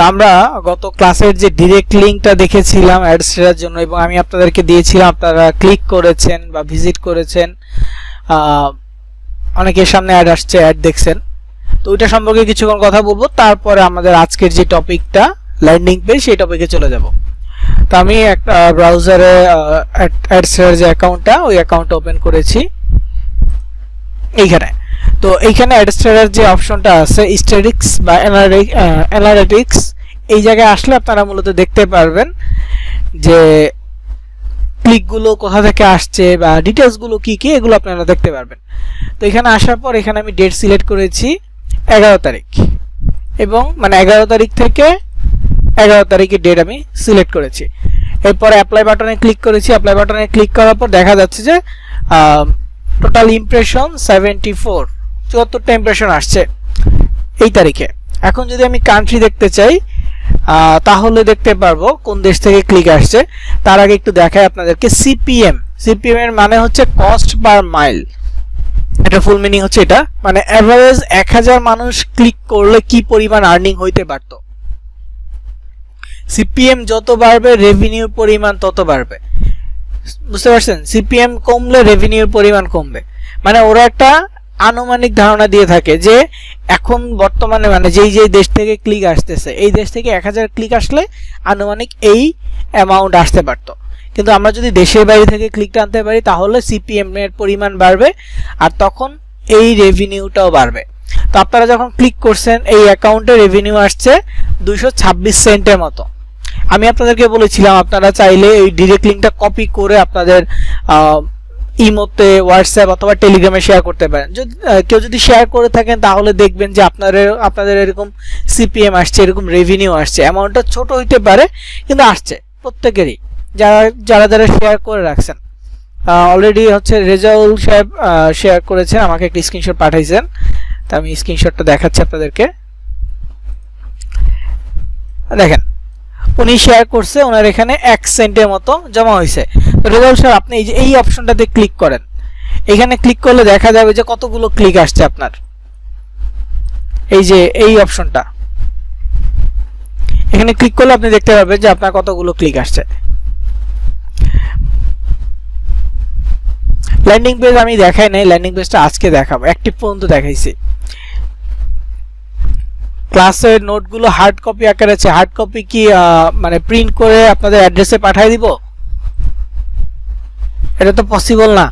আমরা গত ক্লাসের যে ডাইরেক্ট লিংকটা দেখেছিলাম অ্যাডসের জন্য এবং আমি আপনাদেরকে দিয়েছিলাম, আপনারা ক্লিক করেছেন বা ভিজিট করেছেন, অনেকের সামনে অ্যাড আসছে, অ্যাড দেখছেন। তো ওইটা সম্পর্কে কিছুক্ষণ কথা বলবো, তারপরে আমাদের আজকের যে টপিকটা ল্যান্ডিং পেজ সেই টপিকে চলে যাব। তো আমি একটা ব্রাউজারে অ্যাডসের যে অ্যাকাউন্টটা, ওই অ্যাকাউন্টটা ওপেন করেছি এইখানে। তো এইখানে অ্যাডস্টারের যে অপশনটা আছে স্ট্যাটিক্স বা অ্যানালিটিক্স, এই জায়গায় আসলে আপনারা মূলত দেখতে পারবেন যে ক্লিকগুলো কোথা থেকে আসছে বা ডিটেলসগুলো কি কি, এগুলো আপনারা দেখতে পারবেন। তো এখানে আসার পর এখানে আমি ডেট সিলেক্ট করেছি 11 তারিখ, এবং মানে 11 তারিখ থেকে 11 তারিখের ডেট আমি সিলেক্ট করেছি। এরপরে অ্যাপ্লাই বাটনে ক্লিক করেছি। অ্যাপ্লাই বাটনে ক্লিক করার পর দেখা যাচ্ছে যে টোটাল ইমপ্রেশন 74টা ইমপ্রেশন আসছে এই তারিখে। এখন যদি আমি কান্ট্রি দেখতে চাই তাহলে দেখতে পারবো কোন দেশ থেকে ক্লিক আসছে। তার আগে একটু দেখাই আপনাদেরকে সিপিএম। সিপিএম এর মানে হচ্ছে কস্ট পার মাইল। এটা ফুল মিনিং হচ্ছে এটা, মানে এভারেজ 1000 মানুষ ক্লিক করলে কি পরিমাণ আর্নিং হইতে পারতো। সিপিএম যত বাড়বে রেভিনিউর পরিমাণ তত বাড়বে, বুঝতে পারছেন? সিপিএম কমলে রেভিনিউর পরিমাণ কমবে, মানে ওরা একটা আনুমানিক ধারণা দিয়ে থাকে যে এখন বর্তমানে মানে যেই দেশ থেকে ক্লিক আসতেছে, এই দেশ থেকে 1000 ক্লিক আসলে আনুমানিক এই অ্যামাউন্ট আসতে পারতো। কিন্তু আমরা যদি দেশের বাইরে থেকে ক্লিক টানতে পারি তাহলে সিপিএম এর পরিমাণ বাড়বে, আর তখন এই রেভিনিউটাও বাড়বে। তো আপনারা যখন ক্লিক করছেন এই অ্যাকাউন্টে রেভিনিউ আসছে 226 সেন্টের মতো। আমি আপনাদেরকে বলেছিলাম আপনারা চাইলে এই ডাইরেক্ট লিংকটা কপি করে আপনাদের ইমোতে, হোয়াটসঅ্যাপ অথবা টেলিগ্রামে শেয়ার করতে পারেন। যদি কেউ যদি শেয়ার করে থাকেন তাহলে দেখবেন যে আপনাদের এরকম সিপিএম আসছে, এরকম রেভিনিউ আসছে। অ্যামাউন্টটা ছোট হইতে পারে কিন্তু আসছে প্রত্যেকেরই, যারা শেয়ার করে রাখছেন। অলরেডি হচ্ছে রেজাউল সাহেব শেয়ার করেছেন, আমাকে একটা স্ক্রিনশট পাঠাইছেন, তা আমি স্ক্রিনশটটা দেখাচ্ছি আপনাদেরকে। দেখেন উনি শেয়ার করছে, ওনার এখানে 1 সেন্টের মতো জমা হয়েছে। রেজাউল সাহেব আপনি এই অপশনটাতে ক্লিক করেন, এখানে ক্লিক করলে দেখা যাবে যে কতগুলো ক্লিক আসছে আপনার। এই যে এই অপশনটা, এখানে ক্লিক করলে আপনি দেখতে পাবেন যে আপনার কতগুলো ক্লিক আসছে। ল্যান্ডিং পেজ আমি দেখাই নাই, ল্যান্ডিং পেজটা আজকে দেখাবো। অ্যাক্টিভ পর্যন্ত দেখাইছি। ক্লাসের নোটগুলো হার্ড কপি আকারে আছে। হার্ড কপি কি মানে প্রিন্ট করে আপনাদের অ্যাড্রেসে পাঠিয়ে দিব? এটা তো পসিবল না।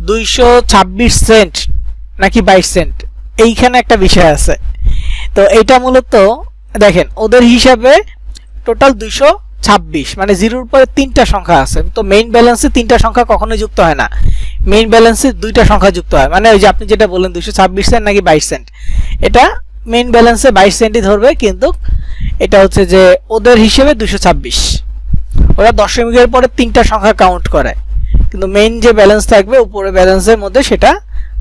226 সেন্ট নাকি 22 সেন্ট, এইখানে একটা বিষয় আছে। তো এটা মূলত দেখেন ওদের হিসাবে টোটাল 226, মানে জিরোর পরে 3টা সংখ্যা আছে। তো মেইন ব্যালেন্সে 3টা সংখ্যা কখনোই যুক্ত হয় না, মেইন ব্যালেন্সে 2টা সংখ্যা যুক্ত হয়। মানে ওই যে আপনি যেটা বললেন 226 সেন্ট নাকি 22 সেন্ট, এটা মেইন ব্যালেন্সে 22 সেন্টই ধরবে, কিন্তু এটা হচ্ছে যে ওদের হিসেবে 226। ওরা দশমিকের পরে 3টা সংখ্যা কাউন্ট করে, কিন্তু মেইন যে ব্যালেন্স থাকবে উপরে ব্যালেন্সের মধ্যে সেটা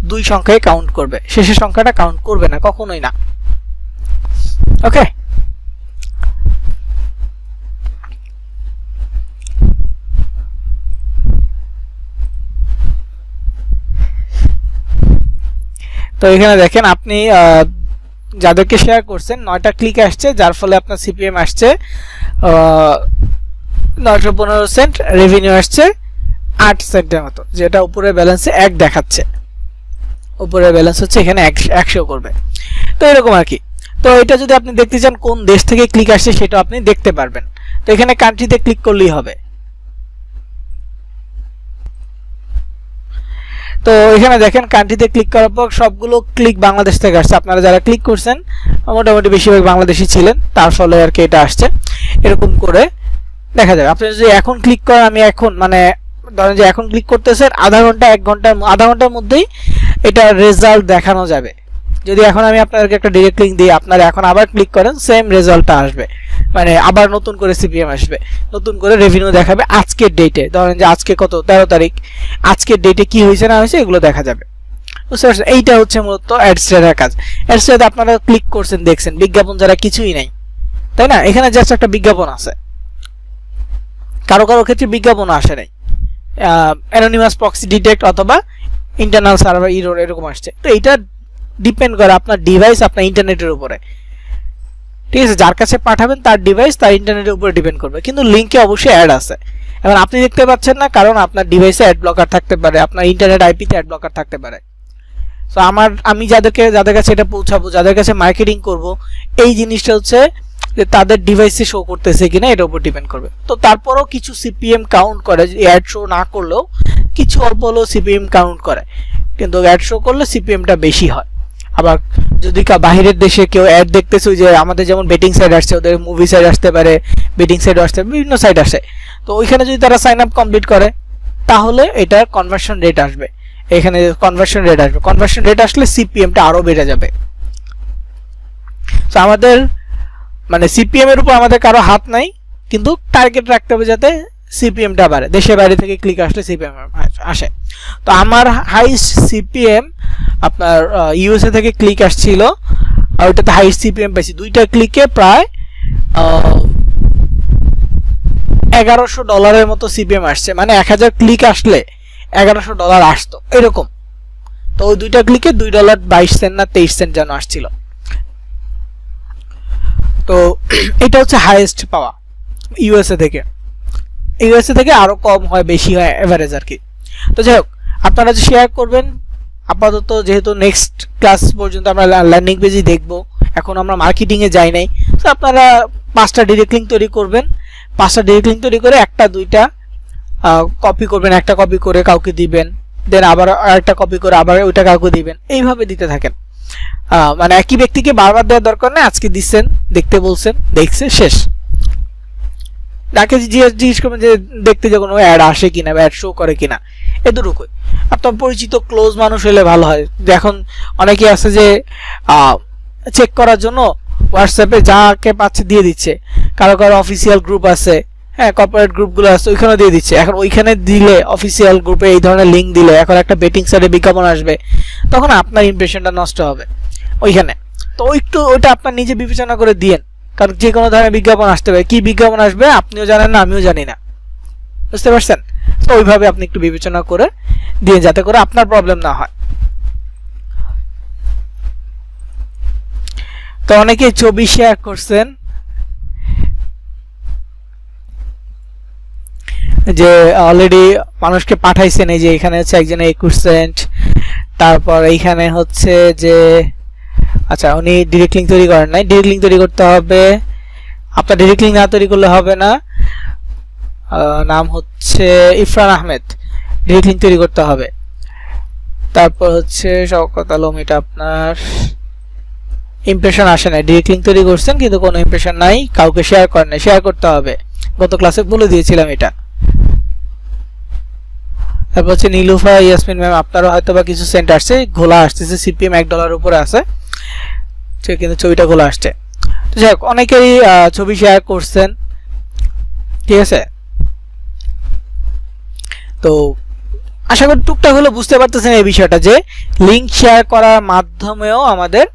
2 সংখ্যায় কাউন্ট করবে, শেষের সংখ্যাটা কাউন্ট করবে না, কখনোই না। ওকে, তো এখানে দেখেন আপনি যাদেরকে শেয়ার করছেন 9টা ক্লিক আসছে, যার ফলে আপনার সিপিএম আসছে 915 সেন্ট, রেভিনিউ আসছে 8 সেন্টের মতো, যেটা উপরে ব্যালেন্সে 1 দেখাচ্ছে। উপরে ব্যালেন্স হচ্ছে এখানে 100 করবে। তো এরকম আর কি। তো এটা যদি আপনি দেখতে চান কোন দেশ থেকে ক্লিক আসছে সেটা আপনি দেখতে পারবেন। তো এখানে কান্ট্রিতে ক্লিক করলেই হবে। তো এখানে দেখেন কান্ট্রিতে ক্লিক করার পর সবগুলো ক্লিক বাংলাদেশ থেকে আসছে। আপনারা যারা ক্লিক করছেন মোটামুটি বেশিরভাগ বাংলাদেশি ছিলেন, তার ফলে আর কি এটা আসছে। এরকম করে দেখা যাবে। আপনি যদি এখন ক্লিক করেন, আমি এখন মানে ধরেন যে এখন ক্লিক করতেছেন, আধা ঘন্টার মধ্যেই এটা রেজাল্ট দেখানো যাবে। যদি এখন আমি আপনাদেরকে একটা ডাইরেক্ট লিংক দিই, আপনারা এখন আবার ক্লিক করেন, সেম রেজাল্টটা আসবে, মানে আবার নতুন করে সিপিএম আসবে, নতুন করে রেভিনিউ দেখাবে আজকের ডেটে। ধরেন যে আজকে কত 13 তারিখ, আজকের ডেটে কি হয়েছে না হয়েছে এগুলো দেখা যাবে, বুঝতে পারছেন? এইটা হচ্ছে মূলত অ্যাডস্টারের কাজ। অ্যাডস্টারে আপনারা ক্লিক করছেন, দেখছেন বিজ্ঞাপন যারা কিছুই নাই, তাই না? এখানে জাস্ট একটা বিজ্ঞাপন আছে, কারো ক্ষেত্রে বিজ্ঞাপন আসে নাই, অ্যানোনিমাস প্রক্সি ডিটেক্ট অথবা ইন্টারনাল সার্ভার এরর এরকম আসছে। তো এইটা ডিপেন্ড করে আপনার ডিভাইস আপনার ইন্টারনেটের উপরে, ঠিক আছে? যার কাছে পাঠাবেন তার ডিভাইস তার ইন্টারনেটের উপরে ডিপেন্ড করবে, কিন্তু লিঙ্কে অবশ্যই অ্যাড আছে। এবার আপনি দেখতে পাচ্ছেন না, কারণ আপনার ডিভাইসে অ্যাড ব্লকার থাকতে পারে, আপনার ইন্টারনেট আইপিতে অ্যাড ব্লকার থাকতে পারে। তো আমি যাদের কাছে এটা পৌঁছাবো, যাদের কাছে মার্কেটিং করব, এই জিনিসটা হচ্ছে যে তাদের ডিভাইসে শো করতেছে কিনা এটার উপর ডিপেন্ড করবে। তো তারপরও কিছু সিপিএম কাউন্ট করে, অ্যাড শো না করলেও কিছু অল্প হলেও সিপিএম কাউন্ট করে, কিন্তু অ্যাড শো করলে সিপিএমটা বেশি হয়। আবার যদি বাইরের দেশে কেউ অ্যাড দেখতেছে, ওই যে আমাদের যেমন বেটিং সাইট আসছে, ওদের মুভি সাইট আসতে পারে, বেটিং সাইট আসতে পারে, বিভিন্ন সাইট আসে, তো ওইখানে যদি তারা সাইন আপ কমপ্লিট করে তাহলে এটার কনভার্সন রেট আসবে, এখানে কনভার্সন রেট আসবে, কনভার্সন রেট আসলে সিপিএমটা আরও বেড়ে যাবে। তো আমাদের মানে সিপিএম এর উপর আমাদের কারো হাত নাই, কিন্তু টার্গেট রাখতে হবে যাতে সিপিএমটা বাড়ে, দেশের বাইরে থেকে ক্লিক আসলে সিপিএম আসে। তো আমার হাইস্ট সিপিএম আপনার ইউএসএ থেকে ক্লিক আসছিল, আর ওইটাতে হাইস্ট সিপিএম পাইছি, দুইটা ক্লিকে প্রায় $1100 মতো সিপিএম আসছে, মানে 1000 ক্লিক আসলে $1100 আসতো এরকম। তো ওই দুইটা ক্লিকে $2.22 না 23 যেন আসছিল। তো এটা হচ্ছে হাইয়েস্ট পাওয়া ইউএসএ থেকে আরো কম হয়, বেশি হয়, এভারেজ আর কি। তো যাই হোক, আপনারা যে শেয়ার করবেন, আপাতত যেহেতু নেক্সট ক্লাস পর্যন্ত আমরা ল্যান্ডিং পেজই দেখব, এখন আমরা মার্কেটিংয়ে যাই নাই, তো আপনারা 5টা ডিরেক্ট লিঙ্ক তৈরি করবেন, 5টা ডিরেক্ট লিঙ্ক তৈরি করে একটা দুইটা কপি করবেন, একটা কপি করে কাউকে দিবেন, দেন আবার আরেকটা কপি করে আবার ওইটা কাউকে দিবেন, এইভাবে দিতে থাকেন। মানে একই ব্যক্তিকে বারবার দেওয়ার দরকার নেই, আজকে দিচ্ছেন, দেখতে বলছেন, দেখছে, শেষ। তাকে জিজ্ঞেস করবেন যে দেখতে যে কোনো অ্যাড আসে কিনা বা অ্যাড শো করে কিনা, এতটুকুই। আপনার পরিচিত ক্লোজ মানুষ হলে ভালো হয়। এখন অনেকে আছে যে চেক করার জন্য হোয়াটসঅ্যাপে যাকে পাচ্ছে দিয়ে দিচ্ছে, কারো অফিসিয়াল গ্রুপ আছে, হ্যাঁ, কর্পোরেট গ্রুপগুলো আছে, ওইখানে দিয়ে দিচ্ছে। এখন ওইখানে দিলে, অফিসিয়াল গ্রুপে এই ধরনের লিঙ্ক দিলে, এখন একটা বেটিং সাইটে বিজ্ঞাপন আসবে, তখন আপনার ইমপ্রেশনটা নষ্ট হবে ওইখানে। তো ওইটা আপনার নিজে বিবেচনা করে দিয়েন, কারণ যে কোনো ধরনের বিজ্ঞাপন আসতে পারে, কি বিজ্ঞাপন আসবে আপনিও জানেন না, আমিও জানি না, বুঝতে পারছেন? তো ওইভাবে আপনি একটু বিবেচনা করে দিয়ে, যাতে করে আপনার প্রবলেম না হয়। তো অনেকে ছবি শেয়ার করছেন যে অলরেডি মানুষকে পাঠাইছেন, এই যে এখানে হচ্ছে একজনে 21 সেন্ট, তারপর এইখানে হচ্ছে যে আচ্ছা উনি ডিরেক্ট লিঙ্ক তৈরি করেন নাই, ডিরেক্ট লিঙ্ক তৈরি করতে হবে, আপনার ডিরেক্ট লিঙ্ক না তৈরি করলে হবে না। নাম হচ্ছে ইরফান আহমেদ, ডিরেক্ট লিঙ্ক তৈরি করতে হবে। তারপর হচ্ছে শওকত আলম, এটা আপনার ইমপ্রেশন আসে না, ডিরেক্ট লিঙ্ক তৈরি করছেন কিন্তু কোনো ইমপ্রেশন নাই, কাউকে শেয়ার করেন না, শেয়ার করতে হবে, গত ক্লাসে বলে দিয়েছিলাম এটা। তারপর হচ্ছে নীলুফা ইয়াসমিন ম্যাম, আপনারও হয়তো বা কিছু সেন্ট আসছে, ঘোলা আসতেছে, সিপিএম $1 উপরে আছে, কিন্তু ছবিটা ঘোলা আসছে। তো যাই হোক, অনেকেই ছবি শেয়ার করছেন, ঠিক আছে? তো আশা করি টুকটাক হলে বুঝতে পারতেছেন এই বিষয়টা, যে লিঙ্ক শেয়ার করার মাধ্যমেও আমাদের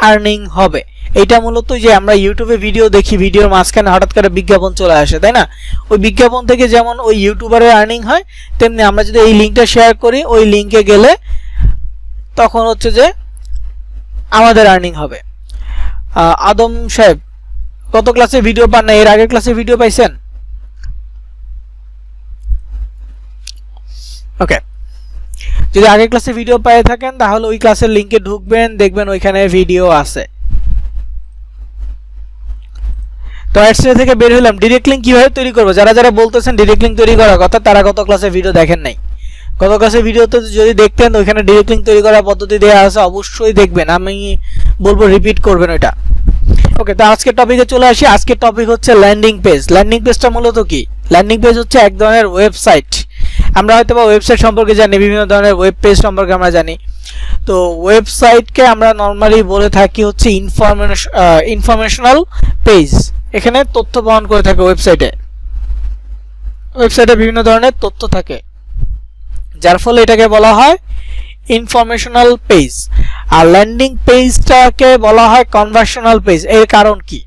আর্নিং হবে। এটা মূলত যে আমরা ইউটিউবে ভিডিও দেখি, ভিডিওর মাঝখানে হঠাৎ করে বিজ্ঞাপন চলে আসে, তাই না? ওই বিজ্ঞাপন থেকে যেমন ওই ইউটিউবারের আর্নিং হয়, তেমনি আমরা যদি এই লিঙ্কটা শেয়ার করি, ওই লিঙ্কে গেলে তখন হচ্ছে যে আমাদের আর্নিং হবে। আদম সাহেব, কত ক্লাসে ভিডিও পান না, এর আগের ক্লাসে ভিডিও পাইছেন? ওকে, যদি আগের ক্লাসে ভিডিও পেয়ে থাকেন তাহলে ওই ক্লাসের লিঙ্কে ঢুকবেন, দেখবেন ওইখানে ভিডিও আছে। তো অ্যাডসেন্স থেকে বের হলাম, ডিরেক্ট লিঙ্ক কিভাবে তৈরি করবো? যারা যারা বলতেছেন ডিরেক্ট লিঙ্ক তৈরি করার কথা, তারা গত ক্লাসে ভিডিও দেখেন নাই। গত ক্লাসে ভিডিওতে যদি দেখতেন, ওইখানে ডিরেক্ট লিঙ্ক তৈরি করার পদ্ধতি দেওয়া আছে, অবশ্যই দেখবেন, আমি বলবো রিপিট করবেন ওইটা। ওকে, তো আজকের টপিকে চলে আসি। আজকের টপিক হচ্ছে ল্যান্ডিং পেজ। ল্যান্ডিং পেজটা মূলত কি? ল্যান্ডিং পেজ হচ্ছে এক ধরনের ওয়েবসাইট। আমরা হয়তো বা ওয়েবসাইট সম্পর্কে জানি, বিভিন্ন ধরনের ওয়েব পেজ সম্পর্কে আমরা জানি। তো ওয়েবসাইটকে আমরা নর্মালি বলে থাকি হচ্ছে ইনফরমেশনাল পেজ। এখানে তথ্য বহন করে থাকে ওয়েবসাইটে বিভিন্ন ধরনের তথ্য থাকে, যার ফলে এটাকে বলা হয় ইনফরমেশনাল পেজ। আর ল্যান্ডিং পেজটাকে বলা হয় কনভার্সনাল পেজ। এর কারণ কি,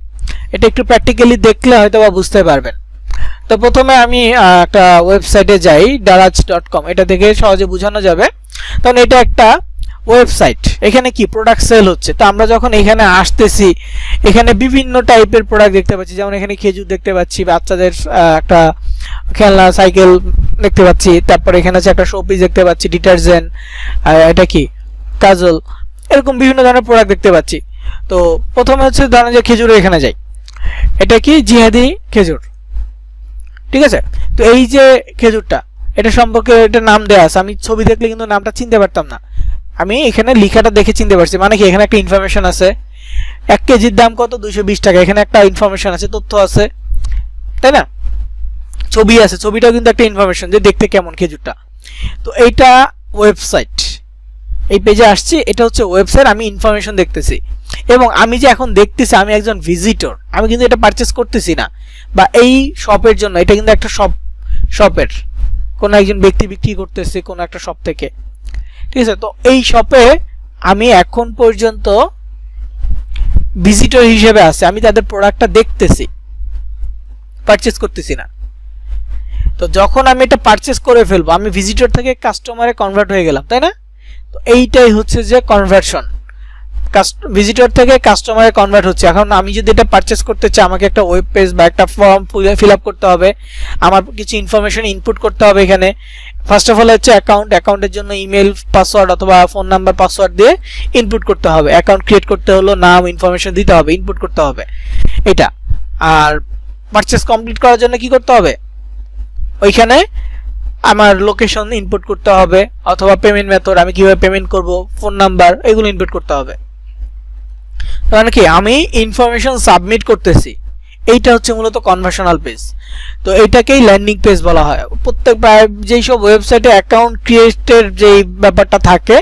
এটা একটু প্র্যাকটিক্যালি দেখলে হয়তো বা বুঝতে পারবেন। তো প্রথমে আমি একটা ওয়েবসাইটে যাই, daraz.com, এটা থেকে সহজে বোঝানো যাবে। তখন এটা একটা ওয়েবসাইট, এখানে কি প্রোডাক্ট সেল হচ্ছে। তো আমরা যখন এখানে আসতেছি এখানে বিভিন্ন টাইপের প্রোডাক্ট দেখতে পাচ্ছি, যেমন এখানে খেজুর দেখতে পাচ্ছি, বাচ্চাদের একটা খেলনা সাইকেল দেখতে পাচ্ছি, তারপর এখানে আছে একটা শোপিস দেখতে পাচ্ছি, ডিটারজেন্ট, এটা কি কাজল, এরকম বিভিন্ন ধরনের প্রোডাক্ট দেখতে পাচ্ছি। তো প্রথমে হচ্ছে ধরেন যে খেজুর, এখানে যাই, এটা কি জিহাদি খেজুর, ঠিক আছে। তো এই যে খেজুরটা, এটা সম্পর্কে এটা নাম দেওয়া আছে, আমি ছবি দেখলে কিন্তু নামটা চিনতে পারতাম না, আমি এখানে লেখাটা দেখে চিনতে পারছি। মানে কি এখানে একটা ইনফরমেশন আছে, 1 কেজির দাম কত, 220 টাকা, এখানে একটা ইনফরমেশন আছে, তথ্য আছে, তাই না, ছবি আছে, ছবিটাও কিন্তু একটা ইনফরমেশন যে দেখতে কেমন খেজুরটা। তো এইটা ওয়েবসাইট, এই পেজে আসছি, এটা হচ্ছে ওয়েবসাইট, আমি ইনফরমেশন দেখতেছি। এবং আমি যে এখন দেখতেছি আমি একজন ভিজিটর, আমি কিন্তু এটা পারচেস করতেছি না, বা এই শপের জন্য, এটা কিন্তু একটা শপের কোনো একজন ব্যক্তি বিক্রি করতেছে কোনো একটা শপ থেকে, ঠিক আছে। তো এই শপে আমি এখন পর্যন্ত ভিজিটর হিসেবে আছে, আমি তাদের প্রোডাক্টটা দেখতেছি, পারচেস করতেছি না। তো যখন আমি এটা পারচেস করে ফেলবো আমি ভিজিটর থেকে কাস্টমারে কনভার্ট হয়ে গেলাম, তাই না। তো এইটাই হচ্ছে যে কনভার্সন, ভিজিটর থেকে কাস্টমারে কনভার্ট হচ্ছে। এখন আমি যদি এটা পারচেস করতে চাই আমাকে একটা ওয়েব পেজ বা একটা ফর্ম ফিল আপ করতে হবে, আমার কিছু ইনফরমেশন ইনপুট করতে হবে। এখানে ফার্স্ট অফ অল হচ্ছে অ্যাকাউন্টের জন্য ইমেল পাসওয়ার্ড অথবা ফোন নাম্বার পাসওয়ার্ড দিয়ে ইনপুট করতে হবে। অ্যাকাউন্ট ক্রিয়েট করতে হলো নাম ইনফরমেশন দিতে হবে, ইনপুট করতে হবে এটা। আর পারচেস কমপ্লিট করার জন্য কি করতে হবে, ওইখানে আমার লোকেশন ইনপুট করতে হবে, অথবা পেমেন্ট মেথড, আমি কিভাবে পেমেন্ট করব, ফোন নাম্বার, এগুলো ইনপুট করতে হবে। মানে কি আমি ইনফরমেশন সাবমিট করতেছি, এইটা হচ্ছে মূলত কনভার্সনাল পেজ। তো এইটাকেই ল্যান্ডিং পেজ বলা হয়। প্রত্যেক যেই সব ওয়েবসাইটে অ্যাকাউন্ট ক্রিয়েটের যেই ব্যাপারটা থাকে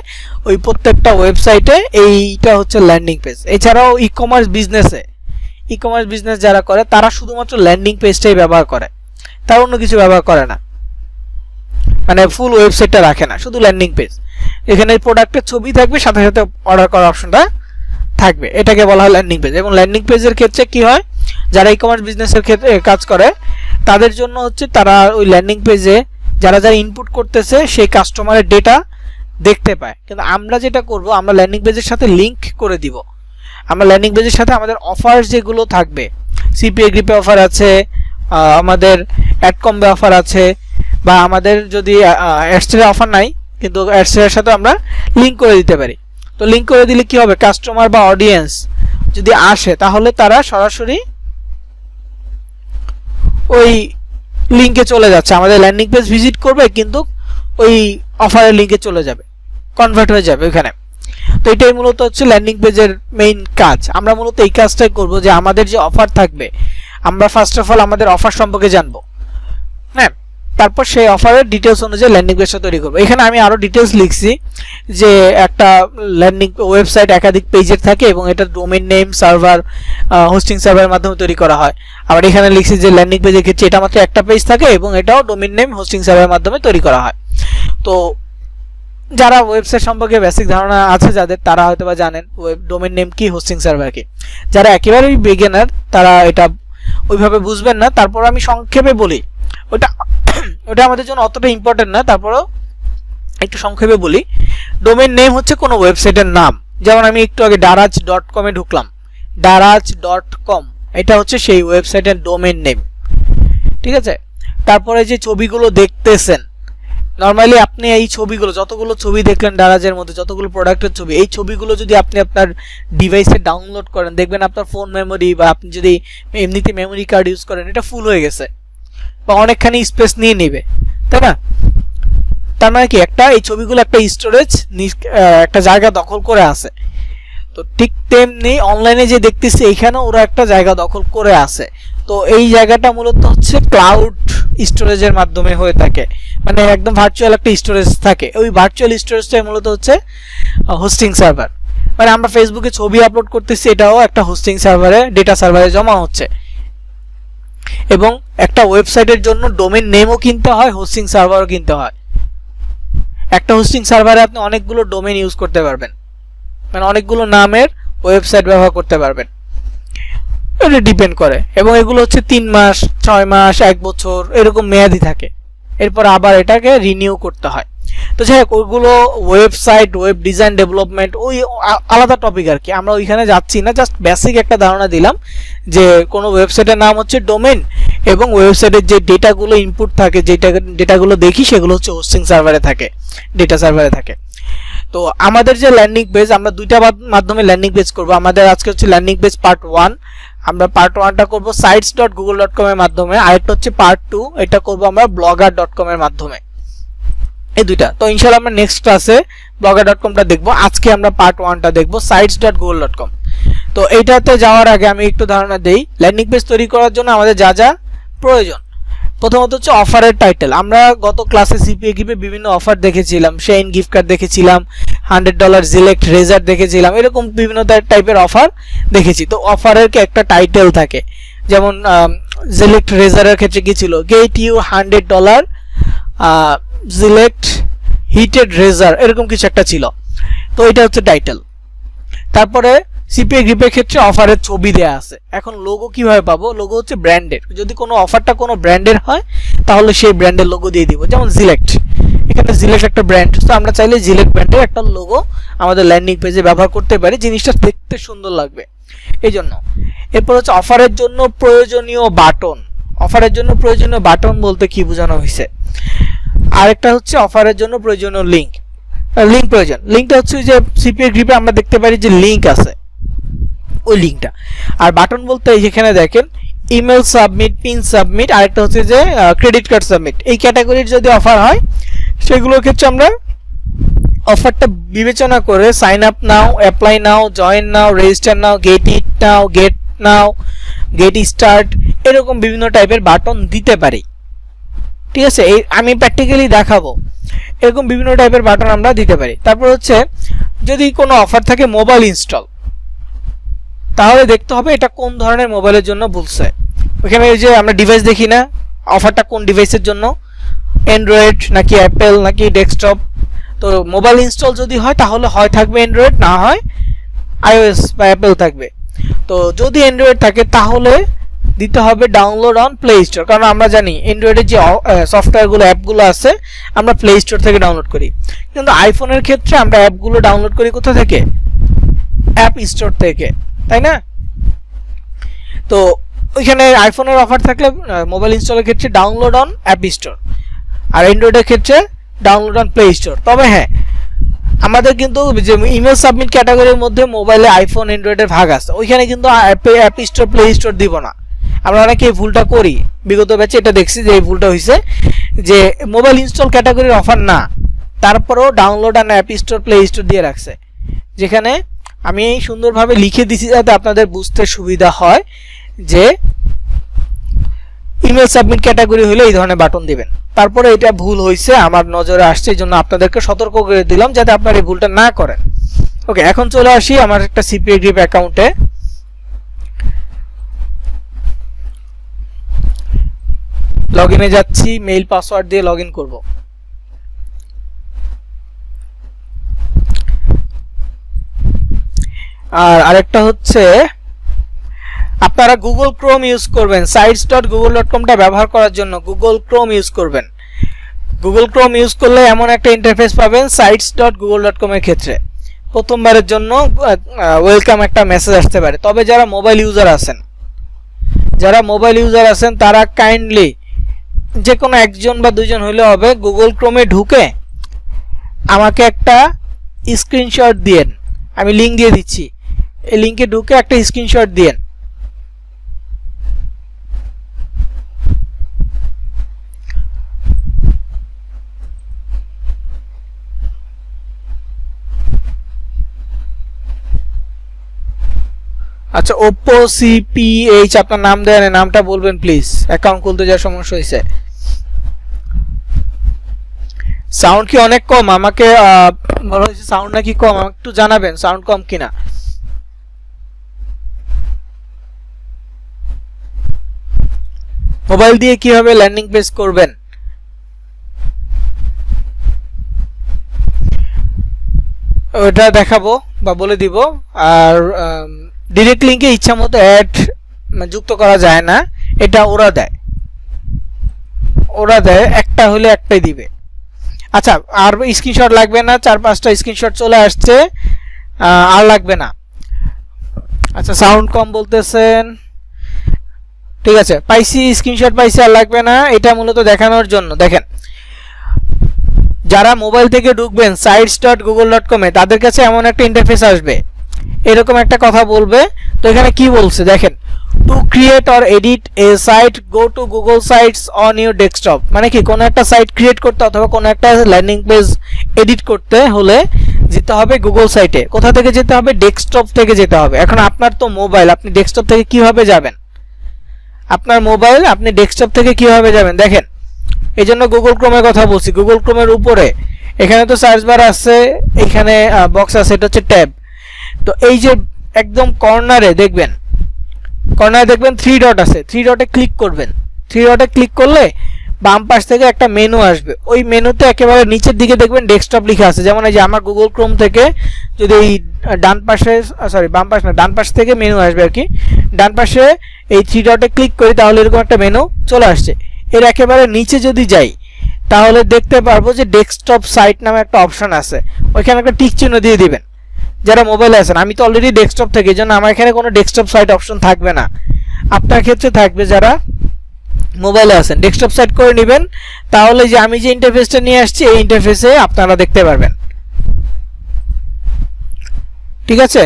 ওই প্রত্যেকটা ওয়েবসাইটে এইটা হচ্ছে ল্যান্ডিং পেজ। এছাড়াও ই কমার্স বিজনেস যারা করে তারা শুধুমাত্র ল্যান্ডিং পেজটাই ব্যবহার করে, তার অন্য কিছু ব্যবহার করে না, মানে ফুল ওয়েবসাইটটা রাখে না, শুধু ল্যান্ডিং পেজ। এখানে প্রোডাক্টের ছবি থাকবে, সাথে সাথে অর্ডার করার অপশনটা থাকবে, এটাকে বলা হয় ল্যান্ডিং পেজ। এবং ল্যান্ডিং পেজের ক্ষেত্রে কি হয়, যারা ই কমার্স বিজনেসের ক্ষেত্রে কাজ করে তাদের জন্য হচ্ছে তারা ওই ল্যান্ডিং পেজে যারা ইনপুট করতেছে সেই কাস্টমারের ডেটা দেখতে পায়। কিন্তু আমরা যেটা করব, আমরা ল্যান্ডিং পেজের সাথে লিংক করে দিব। আমরা ল্যান্ডিং পেজের সাথে আমাদের অফার যেগুলো থাকবে, সিপিএ গ্রিপে অফার আছে, আমাদের অ্যাড কম্বে অফার আছে, বা আমাদের যদি অ্যাডসের অফার নাই কিন্তু অ্যাডসের সাথে আমরা লিংক করে দিতে পারি। তো লিংক করে দিলে কি হবে, কাস্টমার বা অডিয়েন্স যদি আসে তাহলে তারা সরাসরি ওই লিংকে চলে যাচ্ছে, আমাদের ল্যান্ডিং পেজ ভিজিট করবে কিন্তু ওই অফারের লিংকে চলে যাবে, কনভার্ট হয়ে যাবে ওখানে। তো এটাই মূলত হচ্ছে ল্যান্ডিং পেজের মেইন কাজ। আমরা মূলত এই কাজটাই করব যে আমাদের যে অফার থাকবে আমরা ফার্স্ট অফ অল আমাদের অফার সম্পর্কে জানবো, হ্যাঁ, তারপর সেই অফারের ডিটেলস অনুযায়ী ল্যান্ডিং পেজটা তৈরি করবো। এখানে আমি আরও ডিটেলস লিখছি যে একটা ল্যান্ডিং ওয়েবসাইট একাধিক পেজের থাকে এবং এটা ডোমেইন নেম সার্ভার হোস্টিং সার্ভারের মাধ্যমে তৈরি করা হয়। আবার এখানে লিখছি যে ল্যান্ডিং পেজের ক্ষেত্রে এটা মাত্র একটা পেজ থাকে এবং এটাও ডোমেইন নেম হোস্টিং সার্ভারের মাধ্যমে তৈরি করা হয়। তো যারা ওয়েবসাইট সম্পর্কে বেসিক ধারণা আছে যাদের, তারা হয়তো বা জানেন ওয়েব ডোমেইন নেম কি, হোস্টিং সার্ভার কি। যারা একেবারেই বিগিনার তারা এটা ওইভাবে বুঝবেন না, তারপর আমি সংক্ষেপে বলি। ওটা আমাদের জন্য অতটা ইম্পর্টেন্ট না, তারপরেও একটু সংক্ষেপে বলি। ডোমেইন নেম হচ্ছে কোনো ওয়েবসাইটের নাম, যেমন আমি একটু আগে daraz.com-এ ঢুকলাম, daraz.com এটা হচ্ছে সেই ওয়েবসাইটের ডোমেইন নেম, ঠিক আছে। তারপরে যে ছবিগুলো দেখতেছেন, নর্মালি আপনি এই ছবিগুলো, যতগুলো ছবি দেখলেন দারাজের মধ্যে, যতগুলো প্রোডাক্টের ছবি, এই ছবিগুলো যদি আপনি আপনার ডিভাইসে ডাউনলোড করেন দেখবেন আপনার ফোন মেমোরি বা আপনি যদি এমনিতে মেমোরি কার্ড ইউজ করেন এটা ফুল হয়ে গেছে বা অনেকখানি স্পেস নিয়ে নেবে, তাই না। তার মানে কি একটা এই ছবিগুলো একটা স্টোরেজ একটা জায়গা দখল করে আছে। তো ঠিক তেমনি অনলাইনে যে দেখতেছি এইখানে ওরা একটা জায়গা দখল করে আছে। তো এই জায়গাটা মূলত হচ্ছে ক্লাউড স্টোরেজের মাধ্যমে হয়ে থাকে, মানে একদম ভার্চুয়াল একটা স্টোরেজ থাকে। ওই ভার্চুয়াল স্টোরেজটাই মূলত হচ্ছে হোস্টিং সার্ভার। মানে আমরা ফেসবুকে ছবি আপলোড করতেছি, এটাও একটা হোস্টিং সার্ভারে, ডেটা সার্ভারে জমা হচ্ছে। এবং একটা ওয়েবসাইটের জন্য ডোমেইন নেমও কিনতে হয়, হোস্টিং সার্ভারও কিনতে হয়। একটা হোস্টিং সার্ভারে আপনি অনেকগুলো ডোমেইন ইউজ করতে পারবেন, মানে অনেকগুলো নামের ওয়েবসাইট ব্যবহার করতে পারবেন, এটা ডিপেন্ড করে। এবং এগুলো হচ্ছে 3 মাস, 6 মাস, 1 বছর এরকম মেয়াদি থাকে, এরপর আবার এটাকে রিনিউ করতে হয়। তো যাই হোক, ওইগুলো ওয়েবসাইট, ওয়েব ডিজাইন ডেভেলপমেন্ট, ওই আলাদা টপিক আর কি, আমরা ওইখানে যাচ্ছি না। জাস্ট বেসিক একটা ধারণা দিলাম যে কোনো ওয়েবসাইটের নাম হচ্ছে ডোমেইন, এবং ওয়েবসাইটের যে ডেটাগুলো ইনপুট থাকে, যেটা ডেটাগুলো দেখি সেগুলো হচ্ছে হোস্টিং সার্ভারে থাকে, ডেটা সার্ভারে থাকে। তো আমাদের যে ল্যান্ডিং পেজ, আমরা দুইটা মাধ্যমে ল্যান্ডিং পেজ করব। আমাদের আজকে হচ্ছে ল্যান্ডিং পেজ পার্ট 1, আমরা পার্ট 1টা করব sites.google.com এর মাধ্যমে, আরেকটা হচ্ছে পার্ট 2, এটা করব আমরা blogger.com এর মাধ্যমে, এই দুইটা। তো ইনশাআল্লাহ আমরা নেক্সট ক্লাসে blogger.com-টা দেখব। আজকে আমরা পার্ট 1টা দেখব sites.google.com। তো এইটাতে যাওয়ার আগে আমি একটু ধারণা দেই ল্যান্ডিং পেজ তৈরি করার জন্য আমাদের যা যা প্রয়োজন। প্রথমত হচ্ছে অফারের টাইটেল। আমরা গত ক্লাসে সিপিএ গিফে বিভিন্ন অফার দেখেছিলাম, শেইন গিফট কার্ড দেখেছিলাম, $100 জিলেক্ট রেজার দেখেছিলাম, এরকম বিভিন্ন টাইপের অফার দেখেছি। তো অফারের একটা টাইটেল থাকে, যেমন জিলেক্ট রেজারের ক্ষেত্রে কি ছিল, গেট ইউ $100 জিলেক্ট হিটেড রেজার, এরকম কিছু একটা ছিল। তো এটা হচ্ছে টাইটেল। তারপরে সিপিএ গ্রিপের ক্ষেত্রে অফারের ছবি দেয়া আছে। এখন লোগো কিভাবে পাবো? লোগো হচ্ছে ব্র্যান্ডের, যদি কোনো অফারটা কোনো ব্র্যান্ডের হয় তাহলে সেই ব্র্যান্ডের লোগো দিয়ে দিব। যেমন জিলেক্ট, এখানে জিলেক্ট একটা ব্র্যান্ড, তো আমরা চাইলে জিলেক্ট ব্র্যান্ডের একটা লোগো আমাদের ল্যান্ডিং পেজে ব্যবহার করতে পারি, জিনিসটা দেখতে সুন্দর লাগবে এই জন্য। এরপর হচ্ছে অফারের জন্য প্রয়োজনীয় বাটন। অফারের জন্য প্রয়োজনীয় বাটন বলতে কি বোঝানো হয়েছে? আরেকটা হচ্ছে অফারের জন্য প্রয়োজনীয় লিঙ্ক প্রয়োজন। লিঙ্কটা হচ্ছে যে সিপিএ গ্রিপে আমরা দেখতে পারি যে লিঙ্ক আছে, ওই লিঙ্কটা। আর বাটন বলতে এখানে দেখেন ইমেল সাবমিট, পিন সাবমিট, আরেকটা হচ্ছে যে ক্রেডিট কার্ড সাবমিট। এই ক্যাটাগরির যদি অফার হয় সেগুলোর ক্ষেত্রে আমরা অফারটা বিবেচনা করে sign up now, apply now, join now, register now, get it now, get start, এরকম বিভিন্ন টাইপের বাটন দিতে পারি। ঠিক আছে, এই আমি প্র্যাকটিক্যালি দেখাবো, এরকম বিভিন্ন টাইপের বাটন আমরা দিতে পারি। তারপর হচ্ছে যদি কোনো অফার থাকে মোবাইল ইনস্টল, তাহলে দেখতে হবে এটা কোন ধরনের মোবাইলের জন্য বলছে। ওখানে যে আমরা ডিভাইস দেখি না, অফারটা কোন ডিভাইসের জন্য, অ্যান্ড্রয়েড নাকি অ্যাপেল নাকি ডেস্কটপ। তো মোবাইল ইনস্টল যদি হয় তাহলে হয় থাকবে অ্যান্ড্রয়েড, না হয় আইওএস বা অ্যাপেল থাকবে। তো যদি অ্যান্ড্রয়েড থাকে তাহলে দিতে হবে ডাউনলোড অন প্লে স্টোর, কারণ আমরা জানি অ্যান্ড্রয়েডের যে সফটওয়্যারগুলো, অ্যাপগুলো আছে আমরা প্লে স্টোর থেকে ডাউনলোড করি, কিন্তু আইফোনের ক্ষেত্রে আমরা অ্যাপগুলো ডাউনলোড করি কোথা থেকে? অ্যাপ স্টোর থেকে, তাই না? তো ওইখানে আইফোনের অফার থাকলে মোবাইল ইনস্টলের ক্ষেত্রে ডাউনলোড অন অ্যাপ স্টোর, আর অ্যান্ড্রয়েডের ক্ষেত্রে ডাউনলোড অন প্লে স্টোর। তবে হ্যাঁ, আমাদের কিন্তু যে ইমেল সাবমিট ক্যাটাগরির মধ্যে মোবাইলে আইফোন অ্যান্ড্রয়েডের ভাগ আছে, ওইখানে কিন্তু অ্যাপ স্টোর প্লে স্টোর দিব না। আমরা অনেকে এই ভুলটা করি, বিগত ব্যাচে এটা দেখছি যে এই ভুলটা হয়েছে যে মোবাইল ইনস্টল ক্যাটাগরির অফার না, তারপরেও download on app store play store দিয়ে রাখছে, যেখানে আমি সুন্দরভাবে লিখে দিছি যাতে আপনাদের বুঝতে সুবিধা হয় যে ইমেল সাবমিট ক্যাটাগরি হলে এই ধরনের বাটন দিবেন। তারপরে এটা ভুল হয়েছে, আমার নজরে আসছে, এই জন্য আপনাদেরকে সতর্ক করে দিলাম যাতে আপনারা এই ভুলটা না করেন। ওকে, এখন চলে আসি আমার একটা সিপিএ গ্রিপ অ্যাকাউন্টে। লগইনে যাচ্ছি, মেইল পাসওয়ার্ড দিয়ে লগইন করব। আর আরেকটা হচ্ছে আপনারা গুগল ক্রোম ইউজ করবেন, sites.google.com-টা ব্যবহার করার জন্য গুগল ক্রোম ইউজ করবেন। গুগল ক্রোম ইউজ করলে এমন একটা ইন্টারফেস পাবেন sites.google.com এর ক্ষেত্রে প্রথমবারের জন্য ওয়েলকাম একটা মেসেজ আসতে পারে। তবে যারা মোবাইল ইউজার আছেন তারা কাইন্ডলি যে কোনো একজন বা দুজন হলে হবে, গুগল ক্রোমে ঢুকে আমাকে একটা স্ক্রিনশট দিয়েন, আমি লিঙ্ক দিয়ে দিচ্ছি, এই লিঙ্কে ঢুকে একটা স্ক্রিনশট দিয়েন। আচ্ছা, ওপো সিপিএইচ আপনার নাম দেন, নামটা বলবেন প্লিজ, অ্যাকাউন্ট খুলতে যা সমস্যা হয়েছে। সাউন্ড কি অনেক কম? আমাকে বলা হয়েছে সাউন্ড নাকি কম, আমাকে একটু জানাবেন সাউন্ড কম কিনা। মোবাইল দিয়ে কিভাবে ল্যান্ডিং পেজ করবেন ওটা দেখাবো বা বলে দিব। আর ডিরেক্ট লিঙ্কে ইচ্ছা মতো অ্যাড যুক্ত করা যায় না, এটা ওরা দেয়, ওরা দেয় একটা হলে একটাই দিবে। আচ্ছা, আর স্ক্রিনশট লাগবে না, 4-5টা স্ক্রিনশট চলে আসছে, আর লাগবে না। আচ্ছা, সাউন্ড কম বলতেছেন, ঠিক আছে, পাইছি, স্ক্রিনশট পাইছি, আর লাগবে না। এটা মূলত দেখানোর জন্য। দেখেন, যারা মোবাইল থেকে ঢুকবেন sites.google.com এ, তাদের কাছে এমন একটা ইন্টারফেস আসবে, এরকম একটা কথা বলবে। তো এখানে কি বলছে দেখেন, to create or edit a site go to Google Sites on your desktop. মানে কি, কোনো একটা সাইট ক্রিয়েট করতে অথবা কোনো একটা ল্যান্ডিং পেজ এডিট করতে হলে যেতে হবে গুগল সাইটে। কোথা থেকে যেতে হবে? ডেস্কটপ থেকে যেতে হবে। এখন আপনার তো মোবাইল, আপনি ডেস্কটপ থেকে কিভাবে যাবেন? আপনার মোবাইল, আপনি ডেস্কটপ থেকে কিভাবে যাবেন? দেখেন, এই জন্য গুগল ক্রোমের কথা বলছি। গুগল ক্রোমের উপরে এখানে তো সার্চ বার আছে, এখানে বক্স আছে, এটা হচ্ছে ট্যাব। তো এই যে একদম কর্নারে দেখবেন, থ্রি ডট আছে, থ্রি ডটে ক্লিক করবেন। থ্রি ডটে ক্লিক করলে বাম পাশ থেকে একটা মেনু আসবে। ওই মেনুতে একেবারে নিচের দিকে দেখবেন ডেস্কটপ লেখা আছে। যেমন এই যে আমার গুগল ক্রোম থেকে যদি এই ডান পাশে, সরি বাম পাশ না, ডান পাশ থেকে মেনু আসবে আর কি, ডান পাশে এই থ্রি ডটে ক্লিক করি তাহলে এরকম একটা মেনু চলে আসছে। এর একেবারে নিচে যদি যাই তাহলে দেখতে পারবো যে ডেস্কটপ সাইট নামে একটা অপশন আছে, ওইখানে একটা টিক চিহ্ন দিয়ে দিবেন যারা মোবাইলে আছেন। আমি তো অলরেডি ডেস্কটপ থেকে, এই জন্য আমার এখানে কোনো ডেস্কটপ সাইট অপশন থাকবে না, আপনার ক্ষেত্রে থাকবে যারা মোবাইলে আছেন। ডেস্কটপ সাইট করে নেবেন, তাহলে যে আমি যে ইন্টারফেসটা নিয়ে আসছি এই ইন্টারফেসে আপনারা দেখতে পারবেন। ঠিক আছে,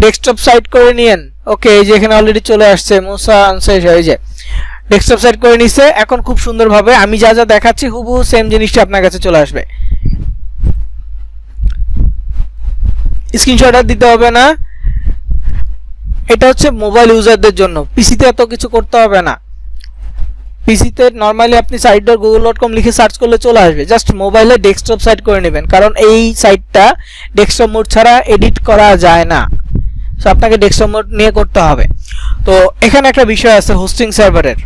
ডেস্কটপ সাইট করে নিয়েন। ওকে, এই যে এখানে অলরেডি চলে আসছে মুসা আনসারি, এই যে ডেস্কটপ সাইট করে নিছে। এখন খুব সুন্দরভাবে আমি যা যা দেখাচ্ছি হুবহু সেম জিনিসটা আপনার কাছে চলে আসবে। স্ক্রিনশট আর দিতে হবে না, এটা হচ্ছে মোবাইল ইউজারদের জন্য। পিসিতে এত কিছু করতে হবে না। পিসিতে নর্মালি আপনি site.google.com লিখে সার্চ করলে চলে আসবে, জাস্ট মোবাইলে ডেস্কটপ সাইট করে নেবেন, কারণ এই সাইটটা ডেস্কটপ মোড ছাড়া এডিট করা যায় না। সো আপনাকে ডেস্কটপ মোড নিয়ে করতে হবে। তো এখানে একটা বিষয় আছে হোস্টিং সার্ভারের।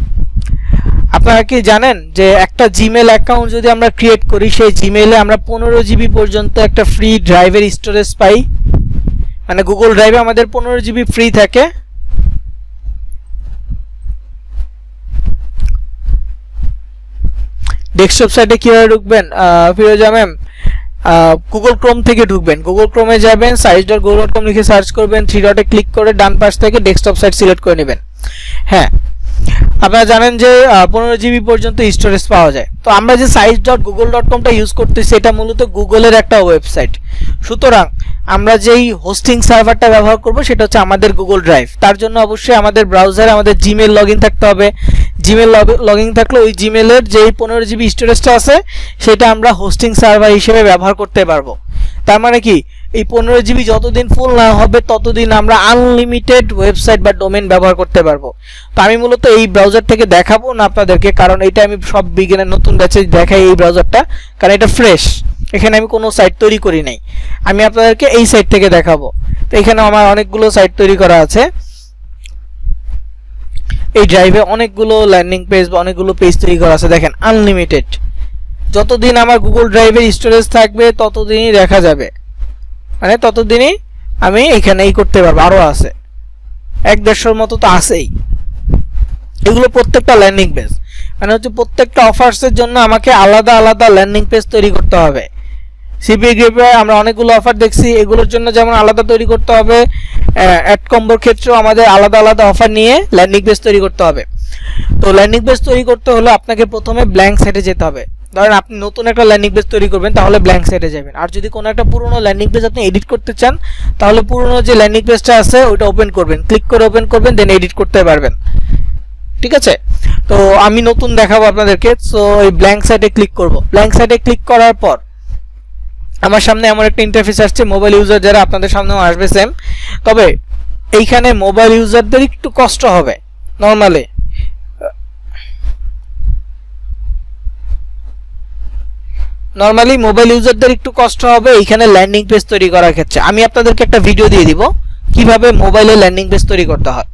আপনারা কি জানেন যে একটা জিমেল অ্যাকাউন্ট যদি আমরা ক্রিয়েট করি, সেই জিমেইলে আমরা 15 জিবি পর্যন্ত একটা ফ্রি ড্রাইভের স্টোরেজ পাই। মানে গুগল ড্রাইভে আমাদের 15 জিবি ফ্রি থাকে। ডেস্কটপ সাইটে কিভাবে ঢুকবেন ফিরোজা ম্যাম? গুগল ক্রোম থেকে ঢুকবেন, গুগল ক্রোমে যাবেন, sites.google.com লিখে সার্চ করবেন, থ্রি ডটে ক্লিক করে ডান পাশ থেকে ডেস্কটপ সাইট সিলেক্ট করে নেবেন। হ্যাঁ, আপনারা জানেন যে 15 জিবি পর্যন্ত স্টোরেজ পাওয়া যায়। তো আমরা যে sites.google.comটা ইউজ করতেছি এটা মূলত গুগলের একটা ওয়েবসাইট। সুতরাং আমরা যেই হোস্টিং সার্ভারটা ব্যবহার করব সেটা হচ্ছে আমাদের গুগল ড্রাইভ। তার জন্য অবশ্যই আমাদের ব্রাউজারে আমাদের জিমেল লগইন থাকতে হবে। জিমেল লগইন থাকলে ওই জিমেলের যেই 15 জিবি স্টোরেজটা আছে সেটা আমরা হোস্টিং সার্ভার হিসেবে ব্যবহার করতে পারবো। তার মানে কি, এই 15 জিবি যতদিন ফুল না হবে ততদিন আমরা আনলিমিটেড ওয়েবসাইট বা ডোমেইন ব্যবহার করতে পারবো। তো আমি মূলত এই ব্রাউজার থেকে দেখাবো না আপনাদেরকে, কারণ এটা আমি সব বিগিনার নতুন ব্যাচে দেখাই এই ব্রাউজারটা, কারণ এটা ফ্রেশ। এখানে আমি কোনো সাইট তৈরি করি নাই, আমি আপনাদেরকে এই সাইট থেকে দেখাবো। তো এখানে আমার অনেকগুলো সাইট তৈরি করা আছে। এই ড্রাইভে অনেকগুলো ল্যান্ডিং পেজ বা অনেকগুলো পেজ তৈরি করা আছে। দেখেন, আনলিমিটেড। যতদিন আমার গুগল ড্রাইভের স্টোরেজ থাকবে ততদিনই দেখা যাবে, মানে ততদিনই আমি এখানেই করতে পারবো। আরও আছে 1-150 মতো তো আছেই। এগুলো প্রত্যেকটা ল্যান্ডিং পেজ, মানে হচ্ছে প্রত্যেকটা অফার্সের জন্য আমাকে আলাদা আলাদা ল্যান্ডিং পেজ তৈরি করতে হবে। সিপি গ্রুপে আমরা অনেকগুলো অফার দেখছি, এগুলোর জন্য যেমন আলাদা তৈরি করতে হবে, অ্যাড কম্বোর ক্ষেত্রেও আমাদের আলাদা আলাদা অফার নিয়ে ল্যান্ডিং পেজ তৈরি করতে হবে। তো ল্যান্ডিং পেজ তৈরি করতে হলে আপনাকে প্রথমে ব্ল্যাঙ্ক সাইটে যেতে হবে। ধরেন আপনি নতুন একটা ল্যান্ডিং পেজ তৈরি করবেন, তাহলে ব্ল্যাঙ্ক সাইটে যাবেন। আর যদি কোনো একটা পুরনো ল্যান্ডিং পেজ আপনি এডিট করতে চান, তাহলে পুরনো যে ল্যান্ডিং পেজটা আছে ওইটা ওপেন করবেন, ক্লিক করে ওপেন করবেন, দেন এডিট করতে পারবেন। ঠিক আছে, তো আমি নতুন দেখাবো আপনাদেরকে। সো এই ব্ল্যাঙ্ক সাইটে ক্লিক করব। ব্ল্যাঙ্ক সাইটে ক্লিক করার পর আমার সামনে এমন একটা ইন্টারফেস আসছে। মোবাইল ইউজার যারা আপনাদের সামনেও আসবে সেম, তবে এইখানে মোবাইল ইউজারদের একটু কষ্ট হবে। নর্মালি মোবাইল ইউজারদের একটু কষ্ট হবে এইখানে ল্যান্ডিং পেজ তৈরি করার ক্ষেত্রে। আমি আপনাদেরকে একটা ভিডিও দিয়ে দিব কিভাবে মোবাইলে ল্যান্ডিং পেজ তৈরি করতে হয়।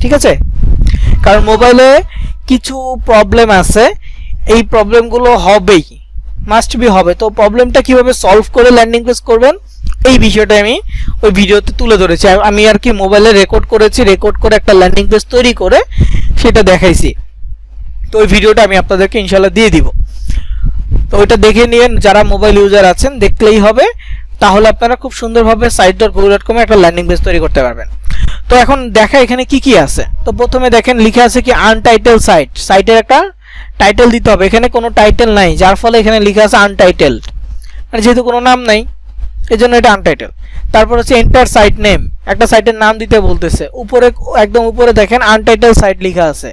ঠিক আছে, কারণ মোবাইলে কিছু প্রবলেম আছে, এই প্রবলেমগুলো হবেই, মাস্ট বি হবে। তো প্রবলেমটা কিভাবে সলভ করে ল্যান্ডিং পেজ করবেন এই বিষয়টা আমি ওই ভিডিওতে তুলে ধরেছি। আমি আর কি মোবাইলে রেকর্ড করেছি, রেকর্ড করে একটা ল্যান্ডিং পেজ তৈরি করে সেটা দেখাইছি। তো ওই ভিডিওটা আমি আপনাদেরকে ইনশাল্লাহ দিয়ে দিব। তো ওইটা দেখে নিয়ে যারা মোবাইল ইউজার আছেন দেখলেই হবে, তাহলে আপনারা খুব সুন্দরভাবে site.google.com এ একটা ল্যান্ডিং পেজ তৈরি করতে পারবেন। তো এখন দেখা এখানে কি কি আছে। তো প্রথমে দেখেন লিখে আছে কি আনটাইটেল সাইট, সাইটের একটা টাইটেল দিতে হবে। এখানে কোনো টাইটেল নাই, যার ফলে এখানে লিখে আছে আনটাইটেলড, মানে যেহেতু কোনো নাম নাই এজন্য এটা আনটাইটেল। তারপর হচ্ছে এন্টার সাইট নেম, একটা সাইটের নাম দিতে বলতেছে। উপরে একদম উপরে দেখেন আনটাইটেল সাইট লেখা আছে।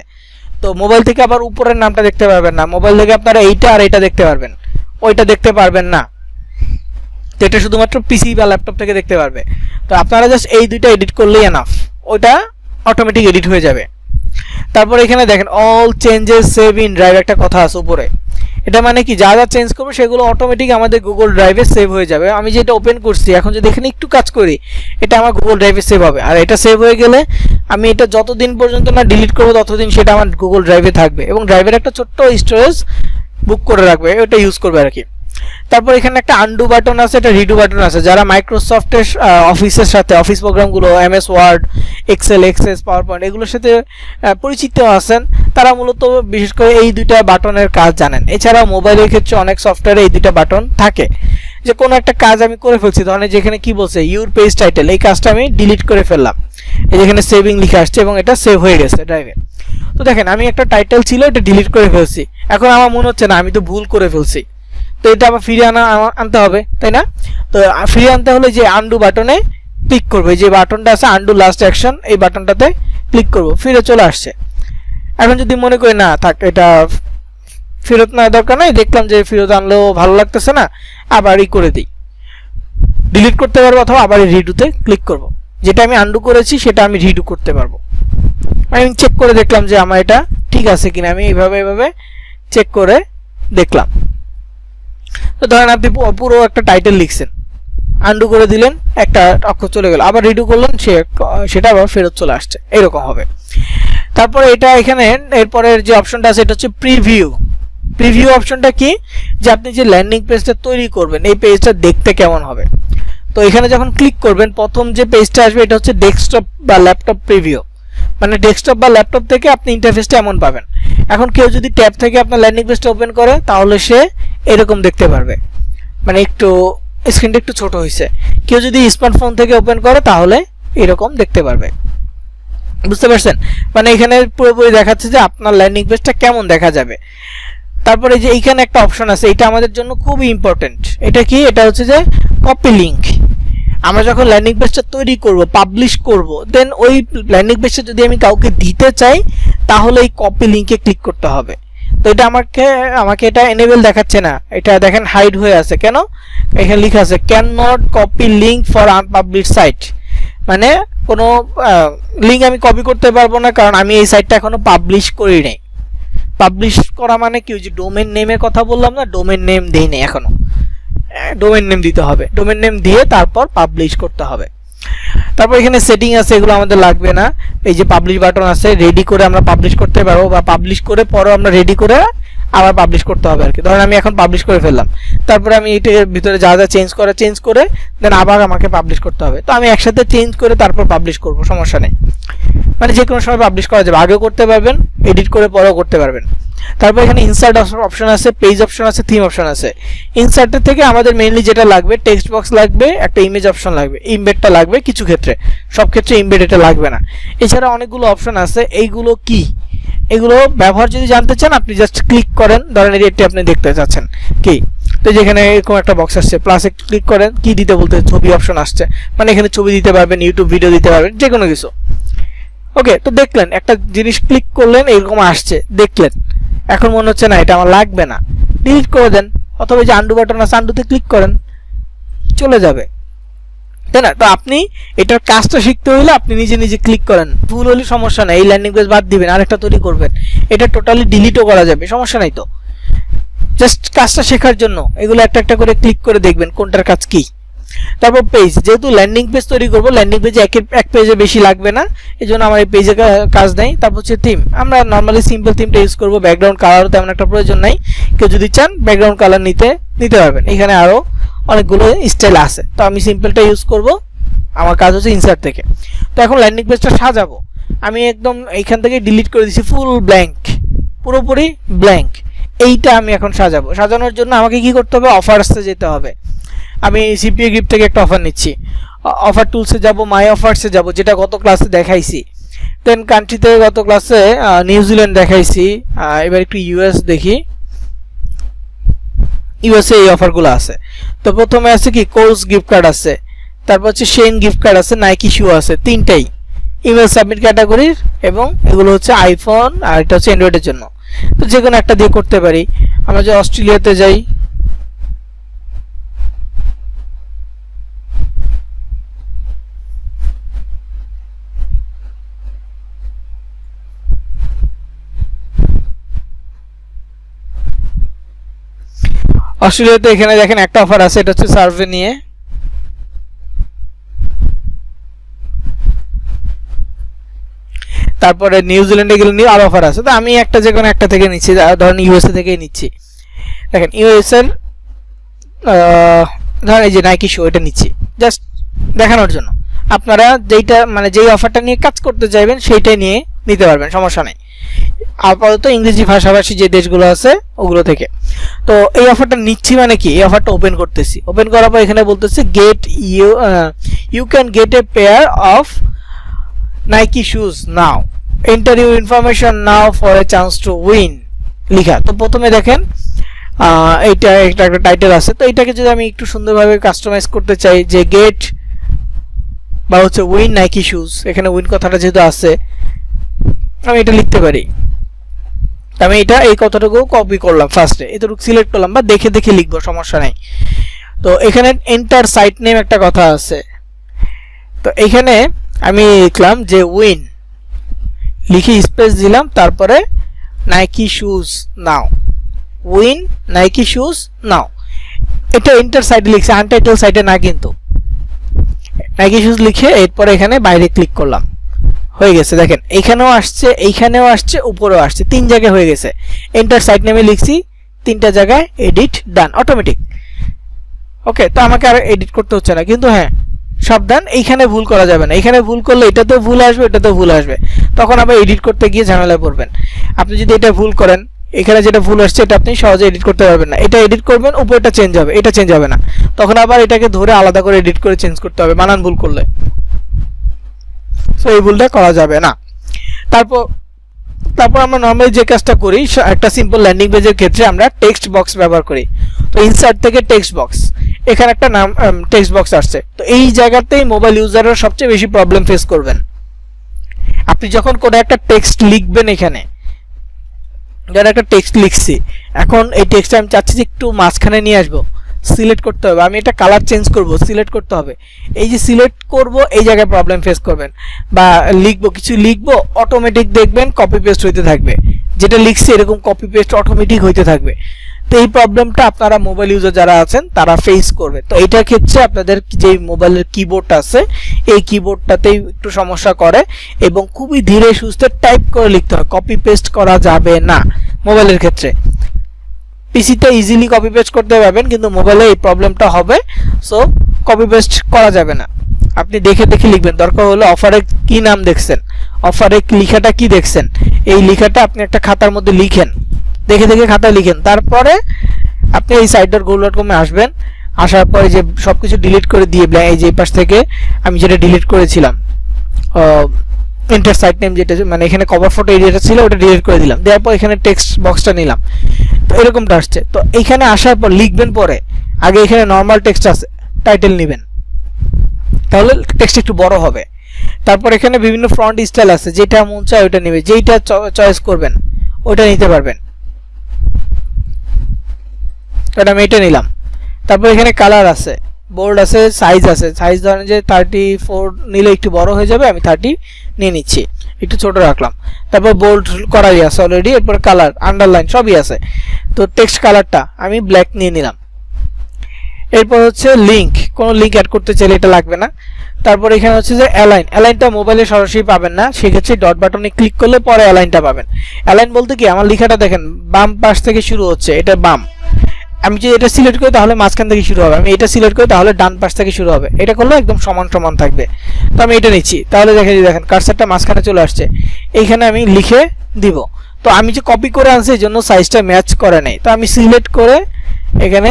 তো মোবাইল থেকে আবার উপরের নামটা দেখতে পারবেন না, মোবাইল থেকে আপনারা এইটা আর এইটা দেখতে পারবেন, ওইটা দেখতে পারবেন না। তো এটা শুধুমাত্র পিসি বা ল্যাপটপ থেকে দেখতে পারবে। তো আপনারা জাস্ট এই দুইটা এডিট করলেই এনাফ, ওইটা অটোমেটিক এডিট হয়ে যাবে। তারপর এখানে দেখেন all changes save in drive একটা কথা আছে উপরে। এটা মানে কি যা যা চেঞ্জ করবো সেগুলো অটোমেটিক আমাদের গুগল ড্রাইভে সেভ হয়ে যাবে। আমি যেটা ওপেন করছি এখন যদি এখানে একটু কাজ করি এটা আমার গুগল ড্রাইভে সেভ হবে। আর এটা সেভ হয়ে গেলে আমি এটা যতদিন পর্যন্ত না ডিলিট করবো ততদিন সেটা আমার গুগল ড্রাইভে থাকবে, এবং ড্রাইভের একটা ছোট্ট স্টোরেজ বুক করে রাখবে, ওটা ইউজ করবে আর কি। তারপর এখানে একটা আনডু বাটন আছে, একটা রিডু বাটন আছে। যারা মাইক্রোসফটের অফিসের সাথে অফিস প্রোগ্রামগুলো MS Word, Excel, Access, PowerPoint এগুলোর সাথে পরিচিত আছেন, তারা মূলত বিশেষ করে এই দুইটা বাটনের কাজ জানেন। এছাড়াও মোবাইলের ক্ষেত্রে অনেক সফটওয়্যারে এই দুইটা বাটন থাকে। যে কোনো একটা কাজ আমি করে ফেলছি, ধরেন যেখানে কি বলছে ইউর পেজ টাইটেল, এই কাজটা আমি ডিলিট করে ফেললাম, এই যেখানে সেভিং লিখে আসছে এবং এটা সেভ হয়ে গেছে ড্রাইভে। তো দেখেন আমি একটা টাইটেল ছিল এটা ডিলিট করে ফেলছি, এখন আমার মনে হচ্ছে না আমি তো ভুল করে ফেলছি, তো এটা আবার ফিরিয়ে আনতে হবে, তাই না? তো ফিরিয়ে আনতে হলে যে আনডু বাটনে ক্লিক করবো, যে বাটনটা আছে আনডু লাস্ট অ্যাকশন, এই বাটনটাতে ক্লিক করব, ফিরে চলে আসছে। এখন যদি মনে করি না থাক এটা ফেরত নেওয়ার দরকার নাই, দেখলাম যে ফেরত আনলেও ভালো লাগতেছে না, আবার করে দিই, ডিলিট করতে পারবো, অথবা আবার রিডুতে ক্লিক করব, যেটা আমি আনডু করেছি সেটা আমি রিডু করতে পারবো। আমি চেক করে দেখলাম যে আমার এটা ঠিক আছে কিনা, আমি এইভাবে চেক করে দেখলাম। তো ধরেন আপনি পুরো একটা টাইটেল লিখছেন, আনডু করে দিলেন, একটা অক্ষর চলে গেল, আবার রিডু করলেন, সেটা আবার ফেরত চলে আসছে, এরকম হবে। তারপরে এটা এখানে এরপরের যে অপশনটা আছে এটা হচ্ছে প্রিভিউ। প্রিভিউ অপশনটা কি, যে আপনি যে ল্যান্ডিং পেজটা তৈরি করবেন এই পেজটা দেখতে কেমন হবে। তো এখানে যখন ক্লিক করবেন প্রথম যে পেজটা আসবে এটা হচ্ছে ডেস্কটপ বা ল্যাপটপ প্রিভিউ, মানে ডেস্কটপ বা ল্যাপটপ থেকে আপনি ইন্টারফেসটা এমন পাবেন। এখন কেউ যদি ট্যাব থেকে আপনার ল্যান্ডিং পেজটা ওপেন করে তাহলে সে এরকম দেখতে পারবে, মানে একটু স্ক্রিনটা একটু ছোট হয়েছে। কেউ যদি স্মার্টফোন থেকে ওপেন করে তাহলে এরকম দেখতে পারবে, বুঝতে পারছেন? মানে এখানে পুরোপুরি দেখাচ্ছে যে আপনার ল্যান্ডিং পেজটা কেমন দেখা যাবে। তারপরে যে এইখানে একটা অপশন আছে, এটা আমাদের জন্য খুবই ইম্পর্টেন্ট। এটা কি, এটা হচ্ছে যে কপি লিঙ্ক। আমরা যখন ল্যান্ডিং পেজটা তৈরি করব, পাবলিশ করব, দেন ওই ল্যান্ডিং পেজটা যদি আমি কাউকে দিতে চাই তাহলে এই কপি লিঙ্কে ক্লিক করতে হবে। তো এটা আমাকে এটা এনেবল দেখাচ্ছে না, এটা দেখেন হাইড হয়ে আছে। কেন? এখানে লেখা আছে can not copy link for unpublished site, মানে কোনো লিঙ্ক আমি কপি করতে পারবো না, কারণ আমি এই সাইটটা এখনো পাবলিশ করি নাই। পাবলিশ করা মানে কি, ওই যে ডোমেন নেমের কথা বললাম না, ডোমেন নেম দেই নাই এখনো, ডোমেন নেম দিতে হবে, ডোমেন নেম দিয়ে তারপর পাবলিশ করতে হবে। তারপর এখানে সেটিং আছে, এগুলো আমাদের লাগবে না। এই যে পাবলিশ বাটন আছে, রেডি করে আমরা পাবলিশ করতে পারবো, বা পাবলিশ করে পরে আমরা রেডি করে আবার পাবলিশ করতে হবে আর কি। ধরেন আমি এখন পাবলিশ করে ফেললাম, তারপরে আমি এটার ভিতরে যা যা চেঞ্জ করে দেন আবার আমাকে পাবলিশ করতে হবে। তো আমি একসাথে চেঞ্জ করে তারপর পাবলিশ করব, সমস্যা নেই, মানে যে কোনো সময় পাবলিশ করা যাবে, আগেও করতে পারবেন, এডিট করে পরেও করতে পারবেন। তারপর এখানে ইনসার্ট অপশন আছে, পেজ অপশন আছে, থিম অপশন আছে। ইনসার্টের থেকে আমাদের মেইনলি যেটা লাগবে টেক্সট বক্স লাগবে, একটা ইমেজ অপশন লাগবে, ইমবেডটা লাগবে কিছু ক্ষেত্রে, সব ক্ষেত্রে ইমবেড এটা লাগবে না। এছাড়া অনেকগুলো অপশন আছে, এইগুলো কি, এগুলো ব্যবহার যদি জানতে চান আপনি জাস্ট ক্লিক করেন, ধরেন এটি আপনি দেখতে চাচ্ছেন কি, তো যেখানে এরকম একটা বক্স আসছে, প্লাসে ক্লিক করেন, কি দিতে বলতে ছবি অপশন আসছে, মানে এখানে ছবি দিতে পারবেন, ইউটিউব ভিডিও দিতে পারবেন, যে কোনো কিছু। ওকে, তো দেখলেন একটা জিনিস ক্লিক করলেন এরকম আসছে, দেখলেন, এখন মনে হচ্ছে না এটা আমার লাগবে না, ডিলিট করে দেন, অথবা যে আন্ডু বাটন আছে আন্ডুতে ক্লিক করেন, চলে যাবে, তাই না? তো আপনি এটার কাজটা শিখতে হলে আপনি নিজে নিজে ক্লিক করেন, ভুল হলে সমস্যা নাই, এই ল্যান্ডিং পেজ বাদ দিবেন, আরেকটা তৈরি করবেন, এটা টোটালি ডিলিটও করা যাবে, সমস্যা নাই। তো জাস্ট কাজটা শেখার জন্য এগুলো একটা একটা করে ক্লিক করে দেখবেন কোনটার কাজ কি। তারপর পেজ, যেহেতু ল্যান্ডিং পেজ তৈরি করবো, ল্যান্ডিং পেজে এক পেজে বেশি লাগবে না, এই জন্য আমার এই পেজে কাজ নেই। তারপর হচ্ছে থিম, আমরা নর্মালি সিম্পল থিমটা ইউজ করবো, ব্যাকগ্রাউন্ড কালারও তেমন একটা প্রয়োজন নাই, কেউ যদি চান ব্যাকগ্রাউন্ড কালার নিতে পারবেন। এখানে আরও অনেকগুলো স্টাইল আছে। তো আমি সিম্পলটা ইউজ করব, আমার কাজ হচ্ছে ইনসার্ট থেকে। তো এখন ল্যান্ডিং পেজটা সাজাবো, আমি একদম এইখান থেকে ডিলিট করে দিছি, ফুল ব্ল্যাঙ্ক, পুরোপুরি ব্ল্যাঙ্ক। এইটা আমি এখন সাজাবো। সাজানোর জন্য আমাকে কি করতে হবে, অফার্সে যেতে হবে। আমি সিপিএ গ্রিপ থেকে একটা অফার নিচ্ছি, অফার টুলসে যাব, মাই অফার্সে যাব, যেটা গত ক্লাসে দেখাইছি। দেন কান্ট্রি থেকে গত ক্লাসে নিউজিল্যান্ড দেখাইছি, এবার একটু ইউএস দেখি। ইউএসএ এই অফারগুলো আছে। তো প্রথমে আছে কি, কোর্স গিফট কার্ড আছে, তারপর হচ্ছে শেন গিফট কার্ড আছে, নাইকি শু আছে, তিনটাই ইমেল সাবমিট ক্যাটাগরির, এবং এগুলো হচ্ছে আইফোন আর এটা হচ্ছে অ্যান্ড্রয়েডের জন্য। তো যে কোনো একটা দিয়ে করতে পারি। আমরা যে অস্ট্রেলিয়াতে যাই, অস্ট্রেলিয়াতে এখানে দেখেন একটা অফার আছে, এটা হচ্ছে সার্ভে নিয়ে। তারপরে নিউজিল্যান্ডে গেলে নিউ আর অফার আছে। তো আমি একটা যে কোনো একটা থেকে নিচ্ছি, ধরেন ইউএসএ থেকেই নিচ্ছি। দেখেন ইউএসএ ধরেন এই যে নাইকি শো, এটা নিচ্ছি জাস্ট দেখানোর জন্য। আপনারা যেইটা মানে যেই অফারটা নিয়ে কাজ করতে চাইবেন সেইটাই নিয়ে নিতে পারবেন, সমস্যা নেই। আপাতত ইংরেজি ভাষাভাষী যে দেশগুলো আছে ওগুলো থেকে। তো এই অফারটা নিচ্ছি মানে কি, এই অফারটা ওপেন করতেছি। ওপেন করার পর এখানে বলতেছে get you can get a pair of Nike shoes now, enter your information now for a chance to win লিখা। তো প্রথমে দেখেন এইটা একটা টাইটেল আছে। তো এটাকে যদি আমি একটু সুন্দরভাবে কাস্টমাইজ করতে চাই, যে গেট বা হচ্ছে উইন নাইকি শুজ, এখানে উইন কথাটা যেহেতু আছে আমি এটা লিখতে পারি। আমি এটা এই কথাটুকু কপি করলাম, ফার্স্টে এতটুকু সিলেক্ট করলাম, বা দেখে দেখে লিখবো, সমস্যা নাই। তো এখানে এন্টার সাইট নেম একটা কথা আছে। তো এখানে আমি লিখলাম যে উইন, লিখে স্পেস দিলাম, তারপরে নাইকি শুজ নাও, উইন নাইকি শুজ নাও। এটা এন্টার সাইটে লিখছে, আনটাইটেল সাইটে না, কিন্তু নাইকি শুজ লিখে এরপরে এখানে বাইরে ক্লিক করলাম, হয়ে গেছে। দেখেন এখানেও আসছে, এইখানেও আসছে, উপরেও আসছে, 3 জায়গায় হয়ে গেছে। এন্টার সাইট নেমে লিখছি, 3টা জায়গায় এডিট ডান, অটোমেটিক। ওকে, তো আমাকে আর এডিট করতে হচ্ছে না। কিন্তু হ্যাঁ, সাবধান, এইখানে ভুল করা যাবে না। এখানে ভুল করলে এটাতেও ভুল আসবে, এটাতেও ভুল আসবে, তখন আবার এডিট করতে গিয়ে ঝামেলায় পড়বেন। আপনি যদি এটা ভুল করেন, এখানে যেটা ভুল আসছে এটা আপনি সহজে এডিট করতে পারবেন না। এটা এডিট করবেন, উপরটা চেঞ্জ হবে, এটা চেঞ্জ হবে না, তখন আবার এটাকে ধরে আলাদা করে এডিট করে চেঞ্জ করতে হবে বানান ভুল করলে। সো এই ভুলটা করা যাবে না। তারপর আমরা নর্মালি যে কাজটা করি, একটা সিম্পল ল্যান্ডিং পেজের ক্ষেত্রে আমরা টেক্সট বক্স ব্যবহার করি। তো ইনসার্ট থেকে টেক্সট বক্স, এখানে একটা নাম টেক্সট বক্স আসছে। তো এই জায়গাতেই মোবাইল ইউজাররা সবচেয়ে বেশি প্রবলেম ফেস করবেন। আপনি যখন কোনো একটা টেক্সট লিখবেন, এখানে যারা একটা টেক্সট লিখছি, এখন এই টেক্সটটা আমি চাচ্ছি যে একটু মাঝখানে নিয়ে আসবো, সিলেক্ট করতে হবে। আমি এটা কালার চেঞ্জ করব, সিলেক্ট করতে হবে। এই যে সিলেক্ট করব, এই জায়গায় প্রবলেম ফেস করবেন। বা লিখবো, কিছু লিখবো, অটোমেটিক দেখবেন কপি পেস্ট হইতে থাকবে, যেটা লিখছি এরকম কপি পেস্ট অটোমেটিক হইতে থাকবে। তো এই প্রবলেমটা আপনারা মোবাইল ইউজার যারা আছেন তারা ফেস করবে। তো এইটার ক্ষেত্রে আপনাদের যে মোবাইলের কিবোর্ড আছে, এই কিবোর্ডটাতেই একটু সমস্যা করে, এবং খুবই ধীরে সুস্থে টাইপ করে লিখতে হয়, কপি পেস্ট করা যাবে না মোবাইলের ক্ষেত্রে। পিসিতে ইজিলি কপি পেস্ট করতে পারবেন, কিন্তু মোবাইলে এই প্রবলেমটা হবে। সো কপি পেস্ট করা যাবে না, আপনি দেখে দেখে লিখবেন। দরকার হলে অফারে কি নাম দেখছেন, অফারে লেখাটা কি দেখছেন, এই লেখাটা আপনি একটা খাতার মধ্যে লিখেন, দেখে দেখে খাতায় লিখেন। তারপরে আপনি এই site.google.com এ আসবেন, আসার পরে যে সবকিছু ডিলিট করে দিয়ে, এই যে পাশ থেকে আমি যেটা ডিলিট করেছিলাম, এন্টার সাইট নেম, যেটা মানে এখানে কভার ফটো এরিয়াটা ছিল ওটা ডিলিট করে দিলাম, দেওয়ার পর এখানে টেক্সট বক্সটা নিলাম। তো এরকমটা আসছে। তো এইখানে আসার পর লিখবেন, পরে আগে এখানে নর্মাল টেক্সট আছে, টাইটেল নেবেন, তাহলে টেক্সট একটু বড় হবে। তারপর এখানে বিভিন্ন ফন্ট স্টাইল আছে, যেটা মন চায় ওটা নেবে, যেইটা চয়েস করবেন ওটা নিতে পারবেন। এটা আমি এটা নিলাম। তারপর এখানে কালার আছে, বোল্ড আছে, সাইজ আছে। সাইজ ধরেন যে 34 নিলে একটু বড় হয়ে যাবে, আমি 30 নিয়ে নিচ্ছি, একটু ছোট রাখলাম। তারপর বোল্ড করাই আছে অলরেডি, এরপর কালার, আন্ডারলাইন সবই আছে। তো টেক্সট কালারটা আমি ব্ল্যাক নিয়ে নিলাম। এরপর হচ্ছে লিঙ্ক, কোনো লিঙ্ক অ্যাড করতে চাইলে এটা লাগবে না। তারপর এখানে হচ্ছে যে অ্যালাইনটা মোবাইলে সরাসরি পাবেন না, সেক্ষেত্রে ডট বাটনে ক্লিক করলে পরে অ্যালাইনটা পাবেন। অ্যালাইন বলতে কি, আমার লেখাটা দেখেন বাম পাশ থেকে শুরু হচ্ছে, এটা বাম, আমি যদি এটা সিলেক্ট করি তাহলে মাঝখান থেকে শুরু হবে, আমি এটা সিলেক্ট করি তাহলে ডান পাশ থেকে শুরু হবে। এটা করলে একদম সমান সমান থাকবে। তো আমি এটা নিচ্ছি, তাহলে দেখেন কার্সারটা মাঝখানে চলে আসছে, এইখানে আমি লিখে দিব। তো আমি যে কপি করে আনছি এই জন্য সাইজটা ম্যাচ করে নাই, তো আমি সিলেক্ট করে এখানে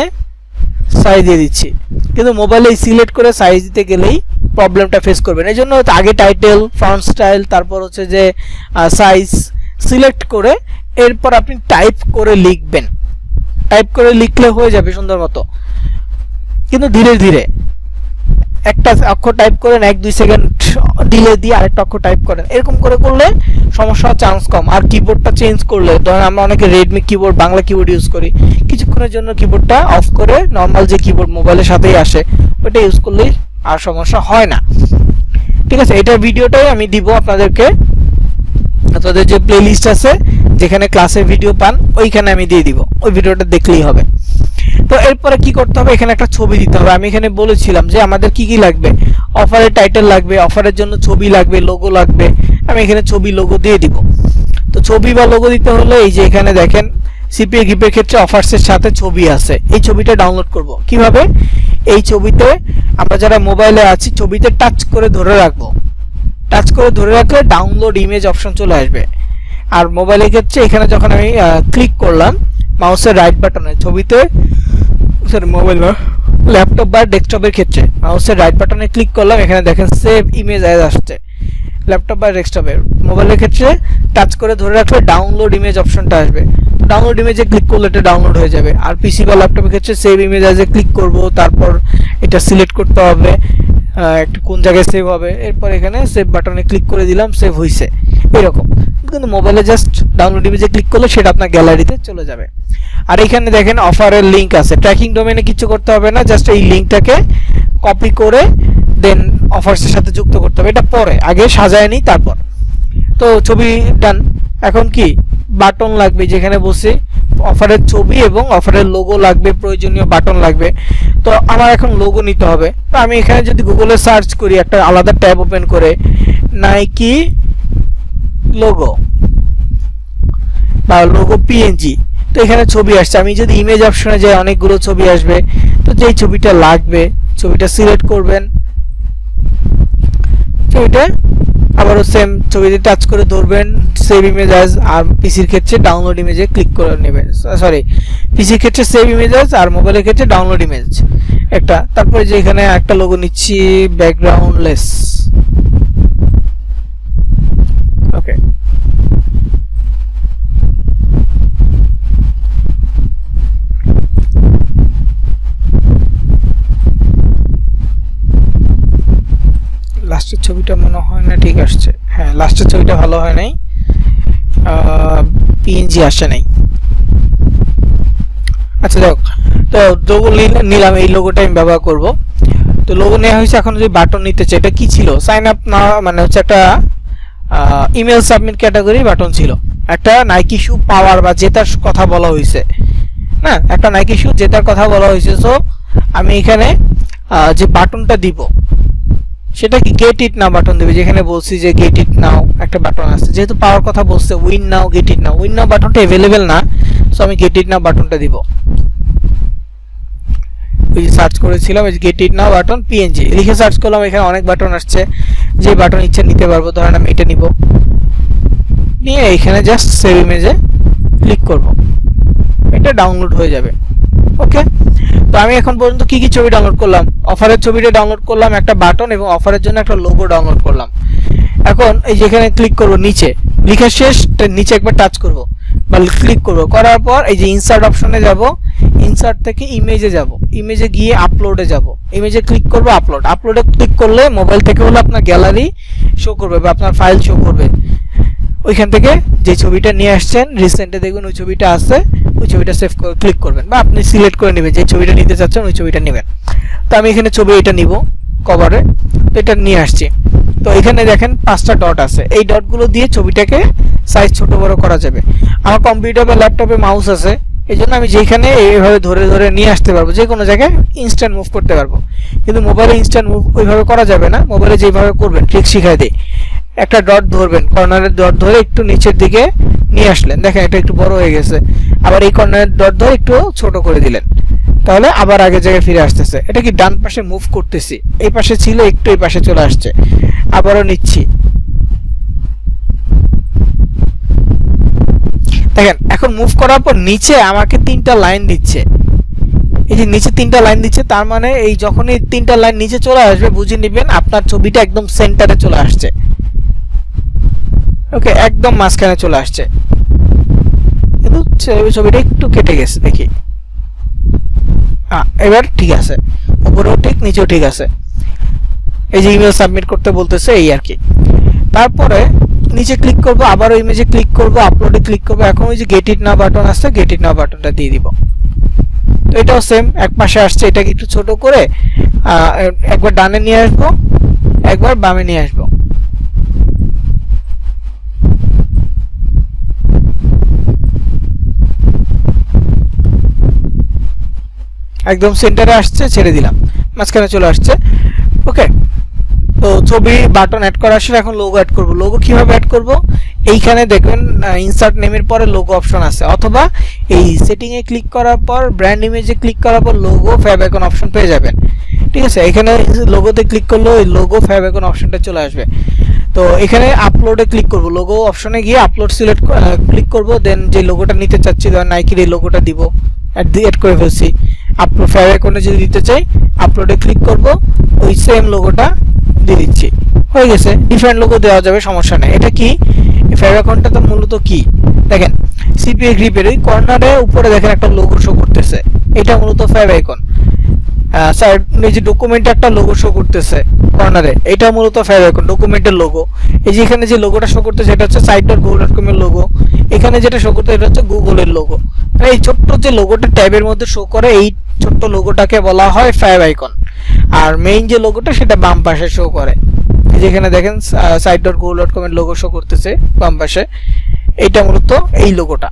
সাইজ দিয়ে দিচ্ছি। কিন্তু মোবাইলে সিলেক্ট করে সাইজ দিতে গেলেই প্রবলেমটা ফেস করবেন। এই জন্য আগে টাইটেল, ফন্ট স্টাইল, তারপর হচ্ছে যে সাইজ সিলেক্ট করে এরপর আপনি টাইপ করে লিখবেন। টাইপ করে লিখলে হয়ে যাবে সুন্দর মতো, কিন্তু ধীরে ধীরে একটা অক্ষর টাইপ করেন, 1-2 সেকেন্ড ডিলে দিয়ে আরেকটা অক্ষর টাইপ করেন, এরকম করে করলে সমস্যা হওয়ার চান্স কম। আর কিবোর্ডটা চেঞ্জ করলে, ধরেন আমরা অনেকে Redmi keyboard, Bangla keyboard use করি, কিছুক্ষণের জন্য কিবোর্ডটা অফ করে নর্মাল যে কিবোর্ড মোবাইলের সাথেই আসে ওইটা ইউজ করলেই আর সমস্যা হয় না। ঠিক আছে, এটার ভিডিওটাই আমি দিব আপনাদেরকে, আপনাদের যে প্লেলিস্ট আছে যেখানে ক্লাসের ভিডিও পান ওইখানে আমি দিয়ে দিব, ওই ভিডিওটা দেখলেই হবে। তো এরপরে কি করতে হবে, এখানে একটা ছবি দিতে হবে। আমি এখানে বলেছিলাম যে আমাদের কি কি লাগবে, অফারের টাইটেল লাগবে, অফারের জন্য ছবি লাগবে, লোগো লাগবে। আমি এখানে ছবি লোগো দিয়ে দিব। তো ছবি বা লোগো দিতে হলে এই যে এখানে দেখেন সিপিএ গিফটের ক্ষেত্রে অফার্সের সাথে ছবি আছে, এই ছবিটা ডাউনলোড করব কিভাবে, এই ছবিতে আমরা যারা মোবাইলে আছি ছবিতে টাচ করে ধরে রাখবো, টাচ করে ধরে রাখলে ডাউনলোড ইমেজ অপশন চলে আসবে। আর মোবাইলের ক্ষেত্রে এখানে যখন আমি ক্লিক করলাম মাউসের রাইট বাটনে, ছবিতে সরি মোবাইল না ল্যাপটপ বা ডেস্কটপের ক্ষেত্রে মাউসের রাইট বাটনে ক্লিক করলাম, এখানে দেখেন সেভ ইমেজ অ্যাজ আসছে। ল্যাপটপ বা ডেস্কটপের, মোবাইলের ক্ষেত্রে টাচ করে ধরে রাখলে ডাউনলোড ইমেজ অপশনটা আসবে, ডাউনলোড ইমেজে ক্লিক করলে এটা ডাউনলোড হয়ে যাবে। আর পিসি বা ল্যাপটপের ক্ষেত্রে সেভ ইমেজ অ্যাজে ক্লিক করব, তারপর এটা সিলেক্ট করতে হবে একটু কোন জায়গায় সেভ হবে, এরপর এখানে সেভ বাটনে ক্লিক করে দিলাম, সেভ হয়েছে এরকম। কিন্তু মোবাইলে জাস্ট ডাউনলোড ইমেজে ক্লিক করলে সেটা আপনার গ্যালারিতে চলে যাবে। আর এখানে দেখেন অফারের লিঙ্ক আছে, ট্র্যাকিং ডোমেনে কিছু করতে হবে না, জাস্ট এই লিঙ্কটাকে কপি করে দেন অফার্সের সাথে যুক্ত করতে হবে। এটা পরে, আগে সাজায় নিই তারপর। তো ছবি ডান। এখন কি বাটন লাগবে, যেখানে বসে অফারের ছবি এবং অফারের লোগো লাগবে, প্রয়োজনীয় বাটন লাগবে। তো আমার এখন লোগো নিতে হবে। তো আমি এখানে যদি গুগলে সার্চ করি একটা আলাদা ট্যাব ওপেন করে নাইকি লোগো বা লোগো পিএনজি, তো এখানে ছবি আসছে। আমি যদি ইমেজ অপশনে যাই অনেকগুলো ছবি আসবে, তো যেই ছবিটা লাগবে ছবিটা সিলেক্ট করবেন, ছবিটা আবারও সেম ছবিতে টাচ করে ধরবেন, সেভ ইমেজ অ্যাজ। আর পিসির ক্ষেত্রে ডাউনলোড ইমেজে ক্লিক করে নেবেন, সরি পিসির ক্ষেত্রে সেভ ইমেজ অ্যাজ আর মোবাইলের ক্ষেত্রে ডাউনলোড ইমেজ একটা। তারপরে যে এখানে একটা লোগো নিচ্ছি ব্যাকগ্রাউন্ডলেস, ওকে। লাস্টের ছবিটা মনে হয় না ঠিক আসছে, হ্যাঁ লাস্টের ছবিটা ভালো হয় নাই, পিএনজি আসে নাই। আচ্ছা যাক, তো লোগো নিলাম, এই লোগোটা আমি ব্যবহার করব। তো লোগো নেওয়া হয়েছে, এখন যদি বাটন নিতে চাই, এটা কি ছিল সাইন আপ না, মানে হচ্ছে একটা ইমেল সাবমিট ক্যাটাগরি বাটন ছিল, একটা নাইকি শু পাওয়ার বা জেতার কথা বলা হয়েছে না, একটা নাইকি শু জেতার কথা বলা হয়েছে। সো আমি এখানে যে বাটনটা দিব সেটা কি গেট ইট নাও বাটন দেবে, যেখানে বলছি যে গেট ইট নাও একটা বাটন আছে, যেহেতু পাওয়ার কথা বলছে win now get it now, win now বাটনটা অ্যাভেলেবেল না, সো আমি গেট ইট নাও বাটনটা দিব। ওই যে সার্চ করেছিলাম এই gate it now button PNG লিখে সার্চ করলাম, এখানে অনেক বাটন আসছে, যে বাটন ইচ্ছা নিতে পারবো। ধরেন আমি এটা নিব, নিয়ে এখানে জাস্ট সেভ ইমেজে ক্লিক করব, এটা ডাউনলোড হয়ে যাবে। ওকে, তো আমি এখন পর্যন্ত কি কি ছবি ডাউনলোড করলাম, অফারের ছবিটা ডাউনলোড করলাম, একটা বাটন এবং অফারের জন্য একটা লোগো ডাউনলোড করলাম। এখন এই যেখানে ক্লিক করব, নিচে লেখা শেষ, নিচে একবার টাচ করব বা ক্লিক করব, করার পর এই যে ইনসার্ট অপশনে যাব, ইনসার্ট থেকে ইমেজে যাব, ইমেজে গিয়ে আপলোডে যাব, ইমেজে ক্লিক করব, আপলোড, আপলোডে ক্লিক করলে মোবাইল থেকে হলো আপনার গ্যালারি শো করবে বা আপনার ফাইল শো করবে। ওইখান থেকে যে ছবিটা নিয়ে আসছেন রিসেন্টে দেখবেন ওই ছবিটা আছে, ওই ছবিটা সেভ করে ক্লিক করবেন বা আপনি সিলেক্ট করে নেবেন যে ছবিটা নিতে চাচ্ছেন ওই ছবিটা নেবেন। তো আমি এখানে ছবি এটা নিব কভারে, তো এটা নিয়ে আসছি। তো এখানে দেখেন 5টা ডট আছে, এই ডটগুলো দিয়ে ছবিটাকে সাইজ ছোট বড় করা যাবে। আমার কম্পিউটার বা ল্যাপটপে মাউস আছে, এই জন্য আমি যেখানে এইভাবে ধরে ধরে নিয়ে আসতে পারবো, যে কোনো জায়গায় ইনস্ট্যান্ট মুভ করতে পারবো। কিন্তু মোবাইলে ইনস্ট্যান্ট মুভ ওইভাবে করা যাবে না, মোবাইলে যেভাবে করবেন ঠিক শিখাই দিই। একটা ডট ধরবেন, কর্নারের ডট ধরে একটু নিচের দিকে নিয়ে আসলেন, দেখেন এটা একটু বড় হয়ে গেছে। আবার এই কর্নারের ডট ধরে একটু ছোট করে দিলেন, তাহলে আবার আগের জায়গায় ফিরে আসতেছে। এটা কি ডান পাশে মুভ করতেছি, এই পাশে ছিল একটু এই পাশে চলে আসছে, আবারও নিচ্ছি। দেখেন এখন মুভ করার পর নিচে আমাকে 3টা লাইন দিচ্ছে, এই যে নিচে 3টা লাইন দিচ্ছে, তার মানে এই যখনই 3টা লাইন নিচে চলে আসবে বুঝে নেবেন আপনার ছবিটা একদম সেন্টারে চলে আসছে। ওকে, একদম মাঝখানে চলে আসছে। কিন্তু ছবিটা একটু কেটে গেছে দেখি, এবার ঠিক আছে, উপরেও ঠিক নিচেও ঠিক আছে। এই যে ইমেল সাবমিট করতে বলতেছে এই আর কি। তারপরে নিচে ক্লিক করব, আবারও ইমেজে ক্লিক করব, আপলোডে ক্লিক করব। এখন ওই যে গেট ইট নাও বাটন আছে, গেট ইট নাও বাটনটা দিয়ে দিব। তো এটাও সেম, এক পাশে আসছে, এটাকে একটু ছোট করে একবার ডানে নিয়ে আসব, একবার বামে নিয়ে আসব। একদম সেন্টারে আসছে, ছেড়ে দিলাম, মাঝখানে চলে আসছে। ওকে, তো ছবি বাটন অ্যাড করা আসলে এখন লোগো অ্যাড করব। লোগো কিভাবে অ্যাড করব? এইখানে দেখবেন ইনসার্ট নেমের পরে লোগো অপশন আছে, অথবা এই সেটিং এ ক্লিক করার পর ব্র্যান্ড ইমেজে ক্লিক করার পর লোগো ফ্যাব আইকন অপশন পেয়ে যাবেন। ঠিক আছে, এখানে লোগোতে ক্লিক করলে ওই লোগো ফ্যাব আইকন অপশনটা চলে আসবে। তো এখানে আপলোডে ক্লিক করব, লোগো অপশনে গিয়ে আপলোড সিলেক্ট ক্লিক করব, দেন যে লোগোটা নিতে চাচ্ছি, ধর নাইকির এই লোগোটা দিব, অ্যাড করে ফেলছি। আপলোড ফ্যাব আইকনে যদি দিতে চাই আপলোডে ক্লিক করব, ওই সেম লোগোটা দিয়ে দিচ্ছি, হয়ে গেছে। ডিফারেন্ট লোগো দেওয়া যাবে, সমস্যা নেই। এটা কি ফ্যাব আইকনটা তো মূলত কি দেখেন, সিপিএ গ্রিপের ওই কর্নারে উপরে দেখেন একটা লোগো শো করতেছে, এটা মূলত ফ্যাব আইকন। স্যার এই যে ডকুমেন্টে একটা লোগো শো করতেছে কর্নারে, এটা মূলত ফ্যাব আইকন, ডকুমেন্টের লোগো। এই যে এখানে যে লোগোটা শো করতেছে এটা হচ্ছে site.google.com এর লোগো, এখানে যেটা শো করতে এটা হচ্ছে গুগলের লোগো। এই ছোট্ট যে লোগোটা ট্যাবের মধ্যে শো করে, এই ছোট্ট লোগোটাকে বলা হয় ফ্যাব আইকন। আর মেইন যে লোগোটা সেটা বাম পাশে শো করে, যেখানে দেখেন site.google.com এর লোগো শো করতেছে বাম পাশে, এইটা মূলত এই লোগোটা।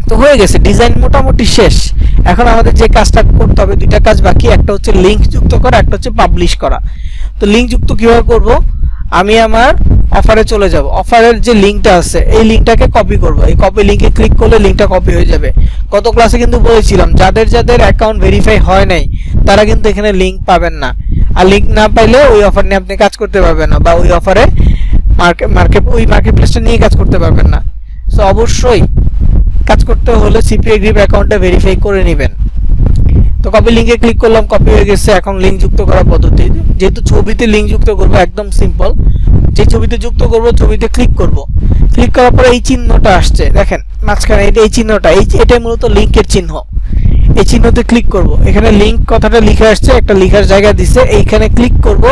তো হয়ে গেছে, ডিজাইন মোটামুটি শেষ। এখন আমাদের যে কাজটা করতে হবে, দুইটা কাজ বাকি, একটা হচ্ছে লিংক যুক্ত করা, একটা হচ্ছে পাবলিশ করা। তো লিংক যুক্ত কিভাবে করব? আমি আমার অফারে চলে যাব, অফারের যে লিংকটা আছে এই লিংকটাকে কপি করব। এই কপি লিংকে ক্লিক করলে লিংকটা কপি হয়ে যাবে। গত ক্লাসে কিন্তু বলেছিলাম যাদের যাদের অ্যাকাউন্ট ভেরিফাই হয় নাই তারা কিন্তু এখানে লিংক পাবেন না, আর লিংক না পাইলে ওই অফার নিয়ে আপনি কাজ করতে পারবেন না, বা ওই অফারে মার্কেট প্লেসটা নিয়ে কাজ করতে পারবেন না। সো অবশ্যই কাজ করতে হলে সিপিএ গ্রিপ অ্যাকাউন্টটা ভেরিফাই করে নেবেন। তো কপি লিংকে ক্লিক করলাম, কপি হয়ে গেছে। এখন লিংক যুক্ত করার পদ্ধতি, যেহেতু ছবিতে লিংক যুক্ত করব একদম সিম্পল। যে ছবিতে যুক্ত করব ছবিতে ক্লিক করব, ক্লিক করার পরে এই চিহ্নটা আসছে দেখেন মাঝখানে, এই চিহ্নটা, এটাই মূলত লিংকের চিহ্ন। এই চিহ্নতে ক্লিক করব, এখানে লিংক কথাটা লিখে আসছে, একটা লিখার জায়গা দিছে, এইখানে ক্লিক করব,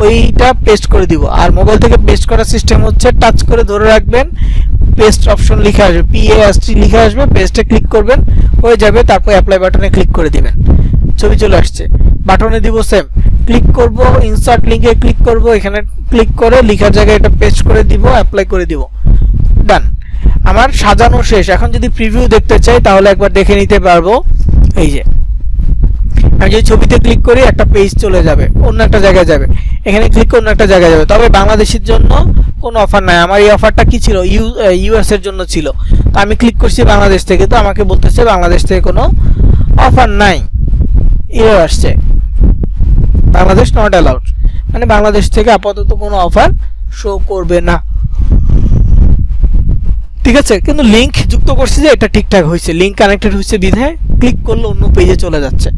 ওইটা পেস্ট করে দিব। আর মোবাইল থেকে পেস্ট করার সিস্টেম হচ্ছে টাচ করে ধরে রাখবেন, পেস্ট অপশন লিখে আসবে, PAST লিখে আসবে, পেস্টে ক্লিক করবেন, হয়ে যাবে। তারপর অ্যাপ্লাই বাটনে ক্লিক করে দিবেন, ছবি চলে আসছে। বাটনে দিব সেম, ক্লিক করব, ইনসার্ট লিংকে ক্লিক করব, এখানে ক্লিক করে লিখার জায়গায় এটা পেস্ট করে দিব, অ্যাপ্লাই করে দিব, ডান। আমার সাজানো শেষ। এখন যদি প্রিভিউ দেখতে চাই তাহলে একবার দেখে নিতে পারবো। এই যে আমি যদি ছবিতে ক্লিক করি একটা পেজ চলে যাবে, অন্য একটা জায়গায় যাবে, এখানে ক্লিক করে অন্য একটা জায়গায় যাবে। তবে বাংলাদেশের জন্য কোনো অফার নাই, আমার এই অফারটা কি ছিল, ইউএস এর জন্য ছিল। তো আমি ক্লিক করছি বাংলাদেশ থেকে, তো আমাকে বলতেছে বাংলাদেশ থেকে কোনো অফার নাই, এরর আসছে, বাংলাদেশ নট অ্যালাউড, মানে বাংলাদেশ থেকে আপাতত কোনো অফার শো করবে না। ঠিক আছে, কিন্তু লিংক যুক্ত করছি যে এটা ঠিকঠাক হয়েছে, লিংক কানেক্টেড হয়েছে বিধায় ক্লিক করলে অন্য পেজে চলে যাচ্ছে।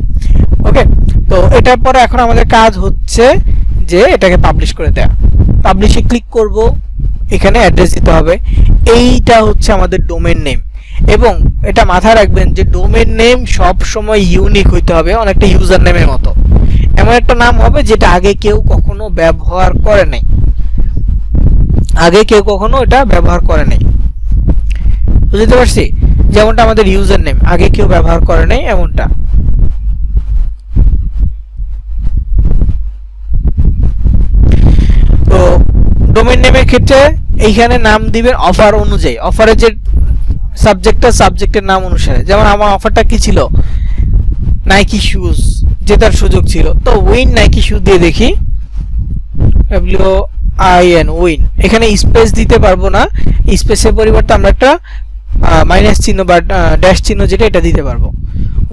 ওকে, তো এটার পরে এখন আমাদের কাজ হচ্ছে যে এটাকে পাবলিশ করে দেয়া। পাবলিশে ক্লিক করব, এখানে অ্যাড্রেস দিতে হবে, এইটা হচ্ছে আমাদের ডোমেন নেম। এবং এটা মাথায় রাখবেন যে ডোমেন নেম সব সময় ইউনিক হইতে হবে, অনেকটা ইউজার নেমের মতো। এমন একটা নাম হবে যেটা আগে কেউ কখনো ব্যবহার করে নাই, আগে কেউ কখনো এটা ব্যবহার করে নাই, বুঝতে পারছি? যেমনটা আমাদের ইউজার নেম আগে কেউ ব্যবহার করে নাই, এমনটা। তো ডোমেইন নেমের ক্ষেত্রে এইখানে নাম দিবেন অফার অনুযায়ী, অফারের যে সাবজেক্টের নাম অনুসারে। যেমন আমার অফারটা কি ছিল, নাইকি শুজ, জেতার সুযোগ ছিল, তো উইন নাইকি শু দিয়ে দেখি, IN উইন, এখানে স্পেস দিতে পারবো না, স্পেসের পরিবর্তে আমরা একটা মাইনাস চিহ্ন বা ড্যাশ চিহ্ন যেটা এটা দিতে পারবো।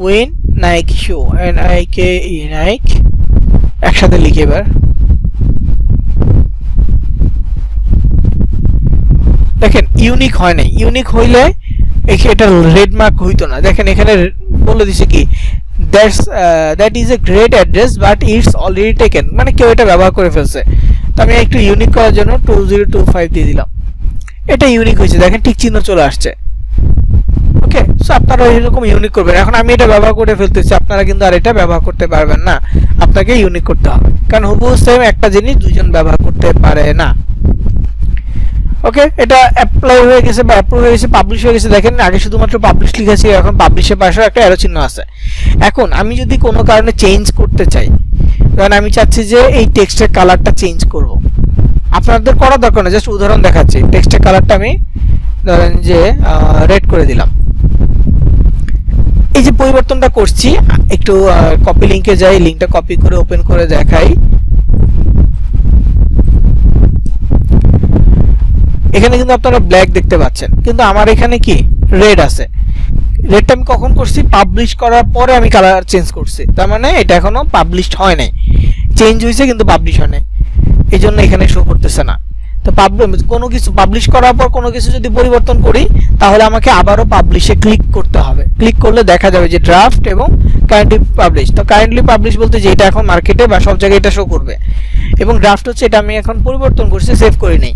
Win Nike shoe, NIKE Nike, একসাথে লিখি এবার। দেখেন ইউনিক হয় নাই, ইউনিক হইলে এটা রেড মার্ক হইতো না। দেখেন এখানে বলে দিছে কি that is a great address but it's already taken, মানে কেউ এটা ব্যবহার করে ফেলছে। তো আমি একটু ইউনিক করার জন্য 2025 দিয়ে দিলাম, এটা ইউনিক হয়েছে, দেখেন ঠিক চিহ্ন চলে আসছে। ওকে, সো আপনারা এরকম ইউনিক করবেন। এখন আমি এটা ব্যবহার করে ফেলতেছি, আপনারা কিন্তু আর এটা ব্যবহার করতে পারবেন না, আপনাকে ইউনিক করতে হবে, কারণ হুবহু সেম একটা জিনিস দুইজন ব্যবহার করতে পারে না। ওকে, এটা অ্যাপ্লাই হয়ে গেছে বা অ্যাপ্রুভ হয়ে গেছে, পাবলিশ হয়ে গেছে। দেখেন আগে শুধুমাত্র পাবলিশ লেখা ছিল, এখন পাবলিশের পাশে একটা অ্যারো চিহ্ন আছে। এখন আমি যদি কোনো কারণে চেঞ্জ করতে চাই, কারণ আমি চাচ্ছি যে এই টেক্সটের কালারটা চেঞ্জ করব, আপনাদের করা দরকার না, জাস্ট উদাহরণ দেখাচ্ছি। টেক্সটের কালারটা আমি ধরেন যে রেড করে দিলাম। এই যে পরিবর্তনটা করছি, একটু কপি লিংকে যাই, লিংকটা কপি করে ওপেন করে দেখাই। এখানে কিন্তু আপনারা ব্ল্যাক দেখতে পাচ্ছেন, কিন্তু আমার এখানে কি রেড আছে। রেডটা আমি কখন করছি? পাবলিশ করার পরে আমি কালার চেঞ্জ করছি, তার মানে এটা এখনো পাবলিশড হয় নাই, চেঞ্জ হয়েছে কিন্তু পাবলিশ হয় নাই, এই জন্য এখানে শো করতেছে না। তো কোনো কিছু পাবলিশ করার পর কোনো কিছু যদি পরিবর্তন করি, তাহলে আমাকে আবারও পাবলিশে ক্লিক করতে হবে। ক্লিক করলে দেখা যাবে যে ড্রাফট এবং কারেন্টলি পাবলিশ। তো কারেন্টলি পাবলিশ বলতে যে এটা এখন মার্কেটে বা সব জায়গায় এটা শো করবে, এবং ড্রাফট হচ্ছে এটা আমি এখন পরিবর্তন করছি, সেভ করি নাই,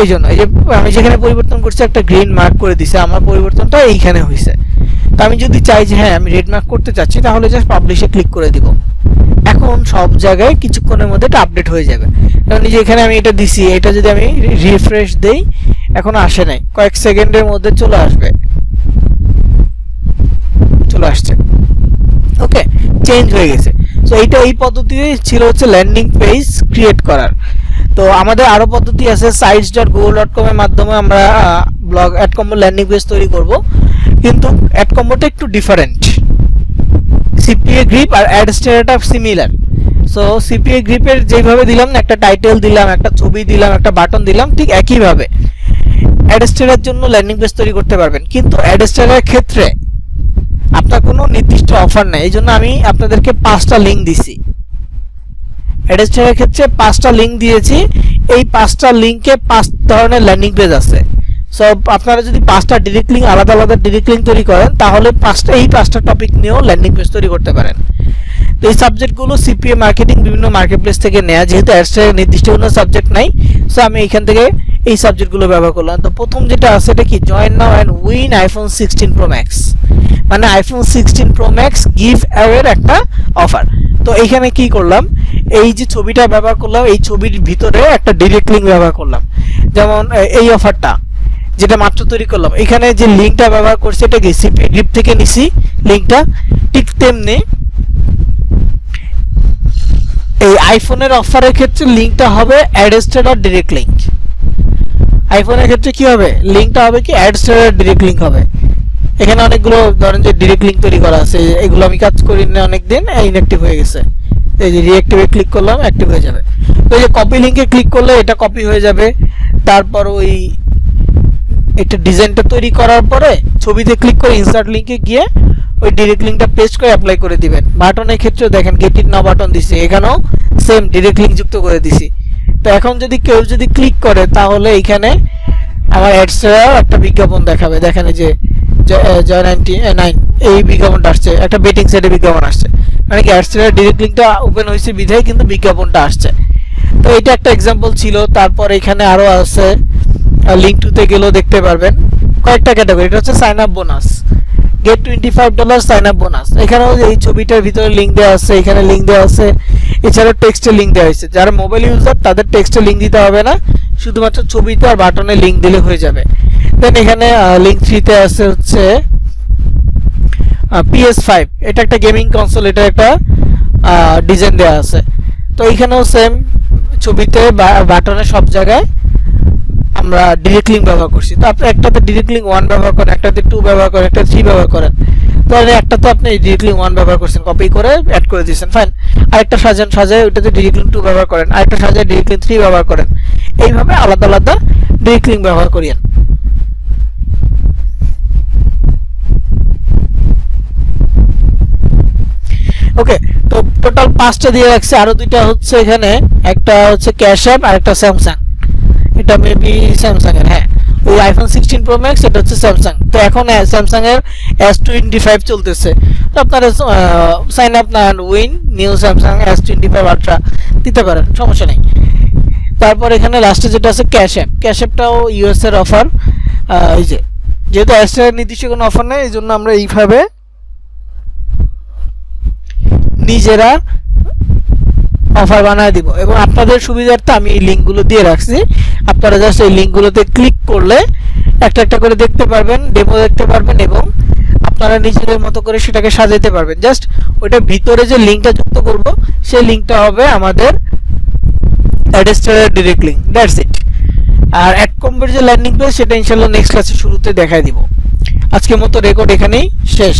এই জন্য এই যে আমি যেখানে পরিবর্তন করছি একটা গ্রিন মার্ক করে দিছে, আমার পরিবর্তনটা এইখানে হয়েছে। তো আমি যদি চাই যে হ্যাঁ আমি রেড মার্ক করতে চাচ্ছি, তাহলে জাস্ট পাবলিশে ক্লিক করে দিব। এখন সব জায়গায় কিছুক্ষণের মধ্যে এটা আপডেট হয়ে যাবে। কারণ এই যে এখানে আমি এটা দিছি, এটা যদি আমি রিফ্রেশ দেই, এখনো আসে নাই, কয়েক সেকেন্ডের মধ্যে চলে আসবে, চলে আসছে। ওকে, চেঞ্জ হয়ে গেছে। সো এইটা এই পদ্ধতি ছিল হচ্ছে ল্যান্ডিং পেজ ক্রিয়েট করার। তো আমাদের আরো পদ্ধতি আছে, sites.google.com এর মাধ্যমে আমরা blog AdCombo landing page তৈরি করব, কিন্তু অ্যাড কম্বোটা একটু ডিফারেন্ট। সিপিএ গ্রিপ আর অ্যাড স্টারটা সিমিলার। সো সিপিএ গ্রিপের যেভাবে দিলাম না, একটা টাইটেল দিলাম, একটা ছবি দিলাম, একটা বাটন দিলাম, ঠিক একইভাবে অ্যাড স্টারের জন্য ল্যান্ডিং পেজ তৈরি করতে পারবেন। কিন্তু অ্যাড স্টারের ক্ষেত্রে আপনার কোনো নির্দিষ্ট অফার নেই, এই জন্য আমি আপনাদেরকে 5টা লিঙ্ক দিছি। অ্যাডস্টারের ক্ষেত্রে 5টা লিঙ্ক দিয়েছি, এই 5টা লিঙ্কে 5 ধরনের ল্যান্ডিং পেজ আছে। সো আপনারা যদি 5টা ডিরেক্ট লিঙ্ক আলাদা আলাদা ডিরেক্ট লিঙ্ক তৈরি করেন, তাহলে এই 5টা টপিক নিয়েও ল্যান্ডিং পেজ তৈরি করতে পারেন। তো এই সাবজেক্টগুলো সিপিএ মার্কেটিং বিভিন্ন মার্কেট প্লেস থেকে নেওয়া, যেহেতু অ্যাডস্টারের নির্দিষ্ট কোনো সাবজেক্ট নাই, সো আমি এখান থেকে এই সাবজেক্টগুলো ব্যবহার করলাম। তো প্রথম যেটা আছে এটা কি, join now and win iPhone 16 Pro Max, মানে আইফোন 16 Pro Max গিভ অ্যাওয়ের একটা অফার। তো এইখানে কি করলাম, এই যে ছবিটা ব্যবহার করলাম, এই ছবির ভিতরে একটা ডিরেক্ট লিঙ্ক ব্যবহার করলাম। যেমন এই অফারটা যেটা মাত্র তৈরি করলাম, এখানে যে লিঙ্কটা ব্যবহার করছি এটা কি সিপিএ গ্রিপ থেকে নিছি লিঙ্কটা, ঠিক তেমনি এই আইফোনের অফারের ক্ষেত্রে লিঙ্কটা হবে অ্যাডস্টার আর ডিরেক্ট লিঙ্ক। আইফোনের ক্ষেত্রে কি হবে, লিঙ্কটা হবে কি অ্যাডস্টার আর ডিরেক্ট লিঙ্ক হবে। এখানে অনেকগুলো ধরেন যে ডিরেক্ট লিঙ্ক তৈরি করা আছে, এগুলো আমি কাজ করি না অনেকদিন, ইনঅ্যাক্টিভ হয়ে গেছে। এই যে রিঅ্যাক্টিভে ক্লিক করলাম, অ্যাক্টিভ হয়ে যাবে। তো এই যে কপি লিঙ্কে ক্লিক করলে এটা কপি হয়ে যাবে। তারপর ওই একটা ডিজাইনটা তৈরি করার পরে ছবিতে ক্লিক করে ইনসার্ট লিঙ্কে গিয়ে ওই ডিরেক্ট লিঙ্কটা পেস্ট করে অ্যাপ্লাই করে দিবেন। বাটনের ক্ষেত্রেও দেখেন গেট ইট নাও বাটন দিছি, এখানেও সেম ডিরেক্ট লিঙ্ক যুক্ত করে দিছি। তো এখন যদি কেউ যদি ক্লিক করে, তাহলে এইখানে আমার অ্যাডসের একটা বিজ্ঞাপন দেখাবে। দেখেন যে জয় 99 এই বিজ্ঞাপনটা আসছে, একটা বেটিং সাইটে বিজ্ঞাপন আসছে, মানে কি অ্যাডসের ডিরেক্ট লিঙ্কটা ওপেন হয়েছে বিধায় কিন্তু বিজ্ঞাপনটা আসছে। তো এটা একটা এক্সাম্পল ছিল। তারপর এখানে আরো আছে, লিঙ্ক টুতে গেলেও দেখতে পারবেন কয়েকটা ক্যাটাগরি। এটা হচ্ছে sign up bonus, get $25 sign up bonus. এখানেও এই ছবিটার ভিতরে লিঙ্ক দেওয়া আছে, এখানে লিঙ্ক দেওয়া আছে, এছাড়াও টেক্সটের লিঙ্ক দেওয়া হয়েছে। যারা মোবাইল ইউজার তাদের টেক্সটের লিঙ্ক দিতে হবে না, শুধুমাত্র ছবিতে আর বাটনে লিঙ্ক দিলে হয়ে যাবে। দেন এখানে লিঙ্ক 3তে আছে হচ্ছে PS5, এটা একটা গেমিং কনসোল, এটা একটা ডিজাইন দেওয়া আছে। তো এখানেও সেম ছবিতে বাটনে সব জায়গায় আমরা ডিরেক্ট লিঙ্ক ব্যবহার করছি। তো আপনি একটাতে ডিরেক্ট লিঙ্ক 1 ব্যবহার করেন, একটাতে 2 ব্যবহার করেন, একটা 3 ব্যবহার করেন। তাহলে একটা তো আপনি ডিরেক্ট লিঙ্ক 1 ব্যবহার করছেন, কপি করে অ্যাড করে দিয়েছেন, ফাইন। আরেকটা সাজায় ওইটাতে ডিরেক্ট লিঙ্ক 2 ব্যবহার করেন, আরেকটা সাজায় ডিরেক্ট লিঙ্ক 3 ব্যবহার করেন। এইভাবে আলাদা আলাদা ডিরেক্ট লিঙ্ক ব্যবহার করিয়েন। ওকে, তো টোটাল 5টা দিয়ে রাখছে, আরো দুইটা হচ্ছে এখানে, একটা হচ্ছে ক্যাশ অ্যাপ আর একটা স্যামসাং, এটা মেবি স্যামসাং এর, হ্যাঁ ওই আইফোন 16 প্রো ম্যাক্স, এটা হচ্ছে স্যামসাং। তো এখন স্যামসাং এর S25 চলতেছে, তো আপনারা সাইন আপ না win new Samsung S25 ultra দিতে পারেন, সমস্যা নেই। তারপর এখানে লাস্টে যেটা আছে ক্যাশ অ্যাপ, ক্যাশ অ্যাপটাও ইউএস এর অফার, এই যে যেহেতু এস এর নির্দিষ্ট কোনো অফার নেই, এই জন্য আমরা এইভাবে নিজেরা অফার বানায় দিব, এবং আপনাদের সুবিধার্থে আমি এই লিঙ্কগুলো দিয়ে রাখছি, আপনারা জাস্ট এই লিঙ্কগুলোতে ক্লিক করলে একটা একটা করে দেখতে পারবেন, ডেমো দেখতে পারবেন, এবং আপনারা নিজেদের মতো করে সেটাকে সাজাতে পারবেন। জাস্ট ওইটা ভিতরে যে লিঙ্কটা যুক্ত করব সেই লিঙ্কটা হবে আমাদের অ্যাডস্টারের ডিরেক্ট লিঙ্ক, দ্যাটস ইট। আর অ্যাডকম্বের যে ল্যান্ডিং পেজ সেটা ইনশাআল্লাহ নেক্সট ক্লাসে শুরুতে দেখাই দিব। আজকের মতো রেকর্ড এখানেই শেষ।